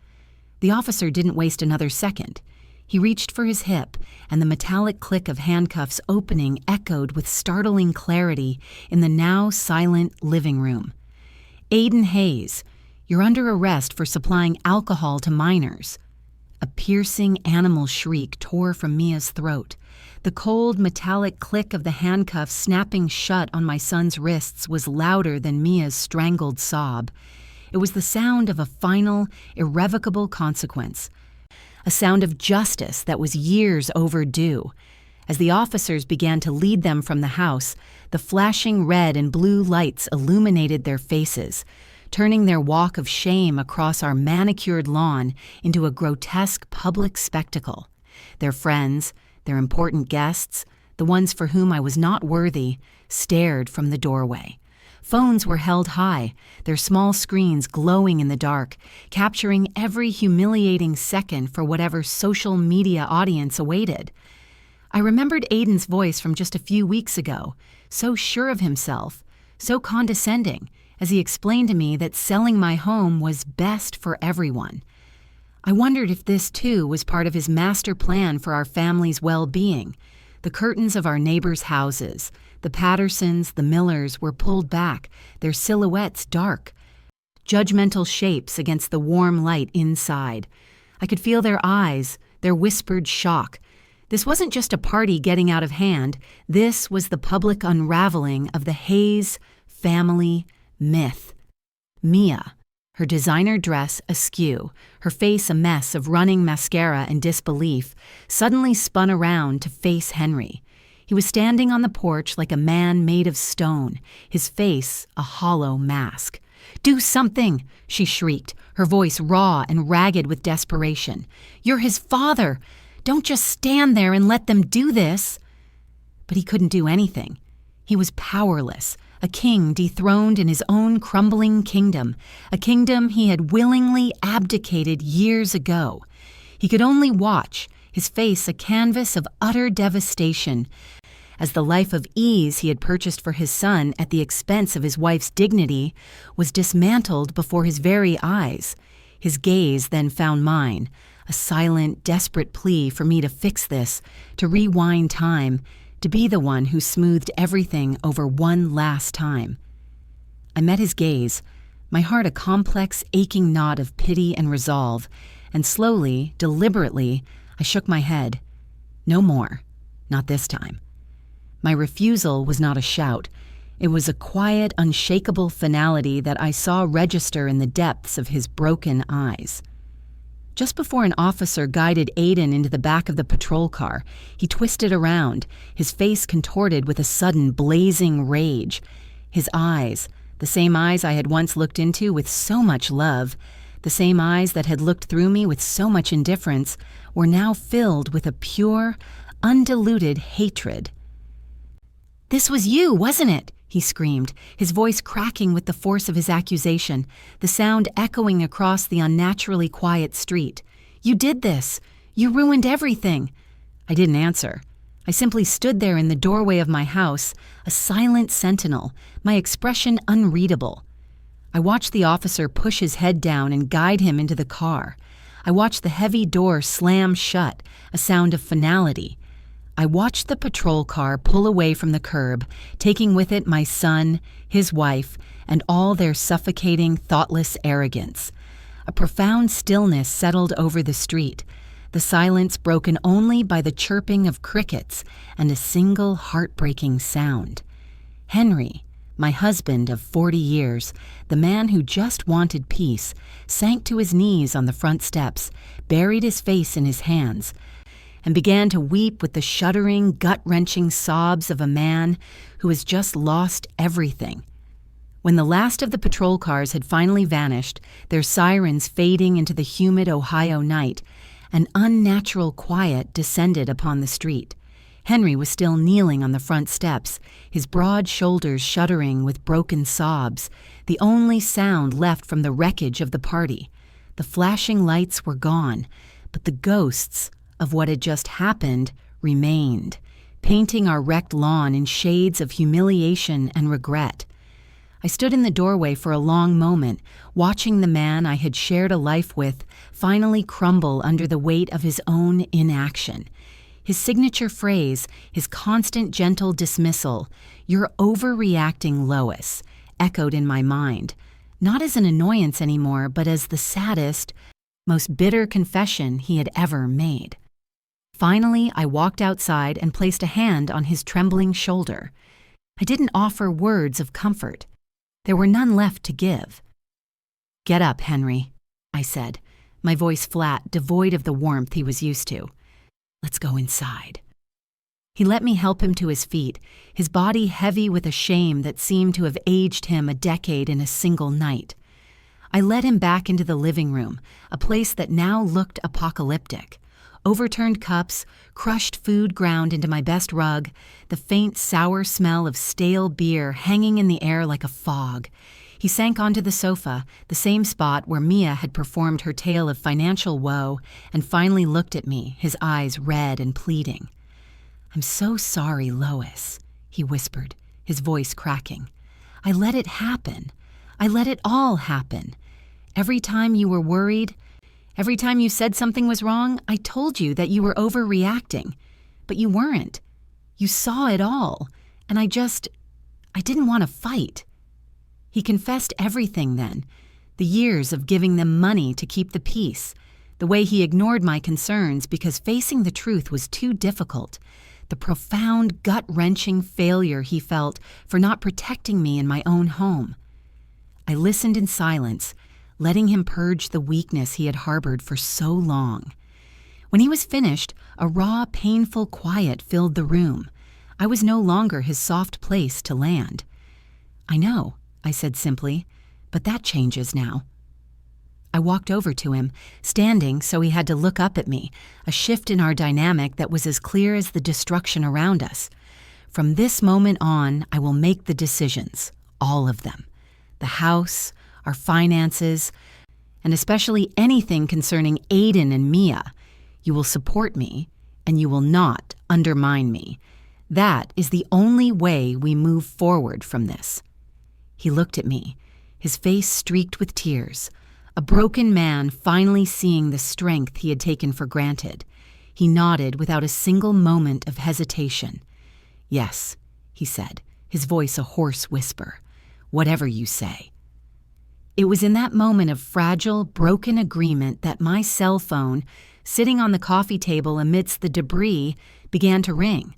A: The officer didn't waste another second. He reached for his hip, and the metallic click of handcuffs opening echoed with startling clarity in the now silent living room. "Aiden Hayes, you're under arrest for supplying alcohol to minors." A piercing animal shriek tore from Mia's throat. The cold, metallic click of the handcuffs snapping shut on my son's wrists was louder than Mia's strangled sob. It was the sound of a final, irrevocable consequence. A sound of justice that was years overdue. As the officers began to lead them from the house, the flashing red and blue lights illuminated their faces, turning their walk of shame across our manicured lawn into a grotesque public spectacle. Their friends, their important guests, the ones for whom I was not worthy, stared from the doorway. Phones were held high, their small screens glowing in the dark, capturing every humiliating second for whatever social media audience awaited. I remembered Aiden's voice from just a few weeks ago, so sure of himself, so condescending, as he explained to me that selling my home was best for everyone. I wondered if this, too, was part of his master plan for our family's well-being. The curtains of our neighbors' houses, the Pattersons, the Millers, were pulled back, their silhouettes dark. Judgmental shapes against the warm light inside. I could feel their eyes, their whispered shock. This wasn't just a party getting out of hand. This was the public unraveling of the Hayes family myth. Mia, her designer dress askew, her face a mess of running mascara and disbelief, suddenly spun around to face Henry. He was standing on the porch like a man made of stone, his face a hollow mask. "Do something!" she shrieked, her voice raw and ragged with desperation. "You're his father! Don't just stand there and let them do this!" But he couldn't do anything. He was powerless, a king dethroned in his own crumbling kingdom, a kingdom he had willingly abdicated years ago. He could only watch, his face a canvas of utter devastation, as the life of ease he had purchased for his son at the expense of his wife's dignity was dismantled before his very eyes. His gaze then found mine, a silent, desperate plea for me to fix this, to rewind time, to be the one who smoothed everything over one last time. I met his gaze, my heart a complex, aching knot of pity and resolve, and slowly, deliberately, I shook my head. No more. Not this time. My refusal was not a shout. It was a quiet, unshakable finality that I saw register in the depths of his broken eyes. Just before an officer guided Aiden into the back of the patrol car, he twisted around, his face contorted with a sudden blazing rage. His eyes, the same eyes I had once looked into with so much love, the same eyes that had looked through me with so much indifference, were now filled with a pure, undiluted hatred. "This was you, wasn't it?" he screamed, his voice cracking with the force of his accusation, the sound echoing across the unnaturally quiet street. "You did this. You ruined everything." I didn't answer. I simply stood there in the doorway of my house, a silent sentinel, my expression unreadable. I watched the officer push his head down and guide him into the car. I watched the heavy door slam shut, a sound of finality. I watched the patrol car pull away from the curb, taking with it my son, his wife, and all their suffocating, thoughtless arrogance. A profound stillness settled over the street, the silence broken only by the chirping of crickets and a single heartbreaking sound. Henry, my husband of 40 years, the man who just wanted peace, sank to his knees on the front steps, buried his face in his hands, and began to weep with the shuddering, gut-wrenching sobs of a man who has just lost everything. When the last of the patrol cars had finally vanished, their sirens fading into the humid Ohio night, an unnatural quiet descended upon the street. Henry was still kneeling on the front steps, his broad shoulders shuddering with broken sobs, the only sound left from the wreckage of the party. The flashing lights were gone, but the ghosts of what had just happened remained, painting our wrecked lawn in shades of humiliation and regret. I stood in the doorway for a long moment, watching the man I had shared a life with finally crumble under the weight of his own inaction. His signature phrase, his constant gentle dismissal, "You're overreacting, Lois," echoed in my mind, not as an annoyance anymore, but as the saddest, most bitter confession he had ever made. Finally, I walked outside and placed a hand on his trembling shoulder. I didn't offer words of comfort. There were none left to give. "Get up, Henry," I said, my voice flat, devoid of the warmth he was used to. "Let's go inside." He let me help him to his feet, his body heavy with a shame that seemed to have aged him a decade in a single night. I led him back into the living room, a place that now looked apocalyptic. Overturned cups, crushed food ground into my best rug, the faint sour smell of stale beer hanging in the air like a fog. He sank onto the sofa, the same spot where Mia had performed her tale of financial woe, and finally looked at me, his eyes red and pleading. "I'm so sorry, Lois," he whispered, his voice cracking. "I let it happen. I let it all happen. Every time you were worried, every time you said something was wrong, I told you that you were overreacting. But you weren't. You saw it all, and I didn't want to fight." He confessed everything then, the years of giving them money to keep the peace, the way he ignored my concerns because facing the truth was too difficult, the profound, gut-wrenching failure he felt for not protecting me in my own home. I listened in silence, letting him purge the weakness he had harbored for so long. When he was finished, a raw, painful quiet filled the room. I was no longer his soft place to land. "I know," I said simply, "but that changes now." I walked over to him, standing so he had to look up at me, a shift in our dynamic that was as clear as the destruction around us. "From this moment on, I will make the decisions, all of them. The house, our finances, and especially anything concerning Aiden and Mia. You will support me, and you will not undermine me. That is the only way we move forward from this." He looked at me, his face streaked with tears, a broken man finally seeing the strength he had taken for granted. He nodded without a single moment of hesitation. "Yes," he said, his voice a hoarse whisper. "Whatever you say." It was in that moment of fragile, broken agreement that my cell phone, sitting on the coffee table amidst the debris, began to ring.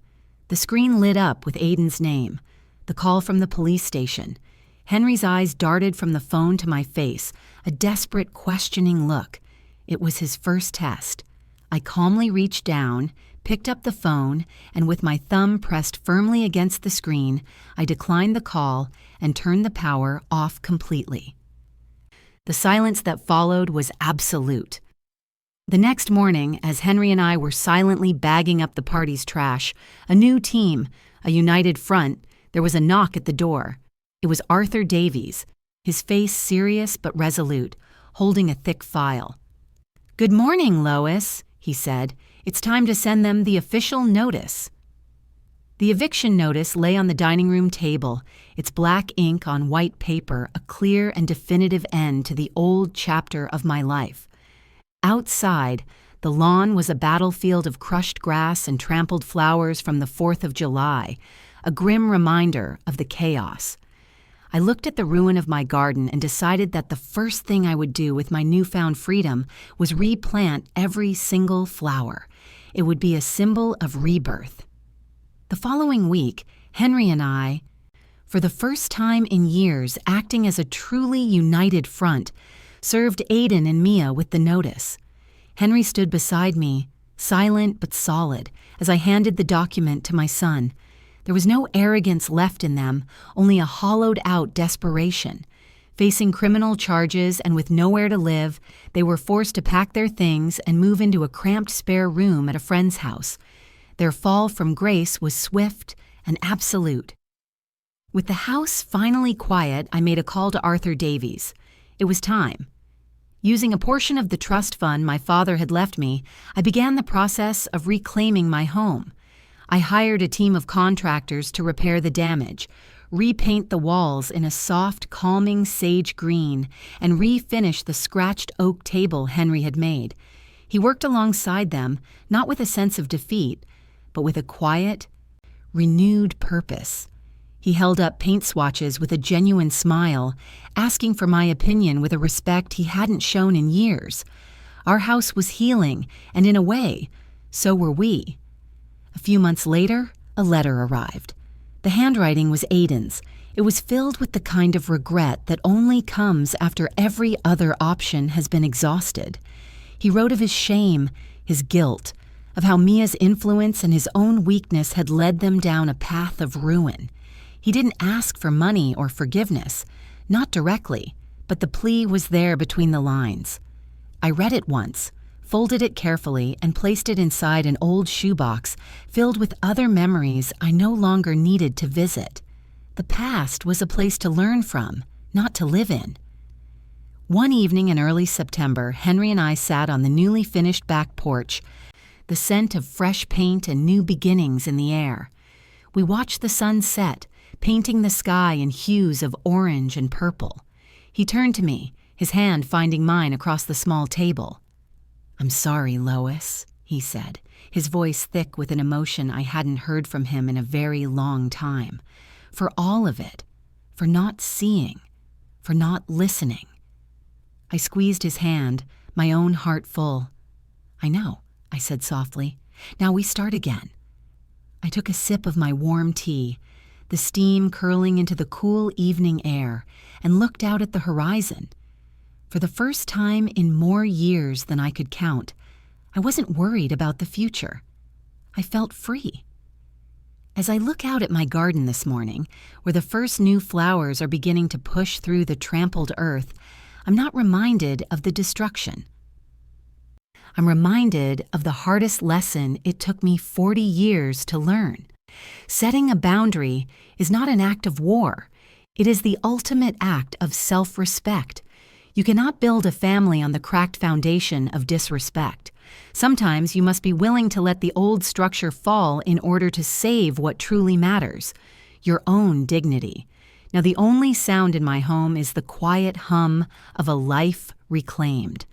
A: The screen lit up with Aiden's name, the call from the police station. Henry's eyes darted from the phone to my face, a desperate, questioning look. It was his first test. I calmly reached down, picked up the phone, and with my thumb pressed firmly against the screen, I declined the call and turned the power off completely. The silence that followed was absolute. The next morning, as Henry and I were silently bagging up the party's trash, a new team, a united front, there was a knock at the door. It was Arthur Davies, his face serious but resolute, holding a thick file. "Good morning, Lois," he said. "It's time to send them the official notice." The eviction notice lay on the dining room table, its black ink on white paper, a clear and definitive end to the old chapter of my life. Outside, the lawn was a battlefield of crushed grass and trampled flowers from the 4th of July, a grim reminder of the chaos. I looked at the ruin of my garden and decided that the first thing I would do with my newfound freedom was replant every single flower. It would be a symbol of rebirth. The following week, Henry and I, for the first time in years acting as a truly united front, served Aiden and Mia with the notice. Henry stood beside me, silent but solid, as I handed the document to my son. There was no arrogance left in them, only a hollowed-out desperation. Facing criminal charges and with nowhere to live, they were forced to pack their things and move into a cramped spare room at a friend's house. Their fall from grace was swift and absolute. With the house finally quiet, I made a call to Arthur Davies. It was time. Using a portion of the trust fund my father had left me, I began the process of reclaiming my home. I hired a team of contractors to repair the damage, repaint the walls in a soft, calming sage green, and refinish the scratched oak table Henry had made. He worked alongside them, not with a sense of defeat, but with a quiet, renewed purpose. He held up paint swatches with a genuine smile, asking for my opinion with a respect he hadn't shown in years. Our house was healing, and in a way, so were we. A few months later, a letter arrived. The handwriting was Aidan's. It was filled with the kind of regret that only comes after every other option has been exhausted. He wrote of his shame, his guilt, of how Mia's influence and his own weakness had led them down a path of ruin. He didn't ask for money or forgiveness, not directly, but the plea was there between the lines. I read it once, folded it carefully, and placed it inside an old shoebox filled with other memories I no longer needed to visit. The past was a place to learn from, not to live in. One evening in early September, Henry and I sat on the newly finished back porch, the scent of fresh paint and new beginnings in the air. We watched the sun set, painting the sky in hues of orange and purple. He turned to me, his hand finding mine across the small table. "I'm sorry, Lois," he said, his voice thick with an emotion I hadn't heard from him in a very long time. For all of it, for not seeing, for not listening. I squeezed his hand, my own heart full. "I know," I said softly. "Now we start again." I took a sip of my warm tea, the steam curling into the cool evening air, and looked out at the horizon. For the first time in more years than I could count, I wasn't worried about the future. I felt free. As I look out at my garden this morning, where the first new flowers are beginning to push through the trampled earth, I'm not reminded of the destruction. I'm reminded of the hardest lesson it took me 40 years to learn. Setting a boundary is not an act of war. It is the ultimate act of self-respect. You cannot build a family on the cracked foundation of disrespect. Sometimes you must be willing to let the old structure fall in order to save what truly matters, your own dignity. Now, the only sound in my home is the quiet hum of a life reclaimed.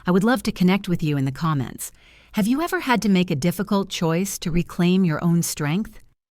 A: I would love to connect with you in the comments. Have you ever had to make a difficult choice to reclaim your own strength?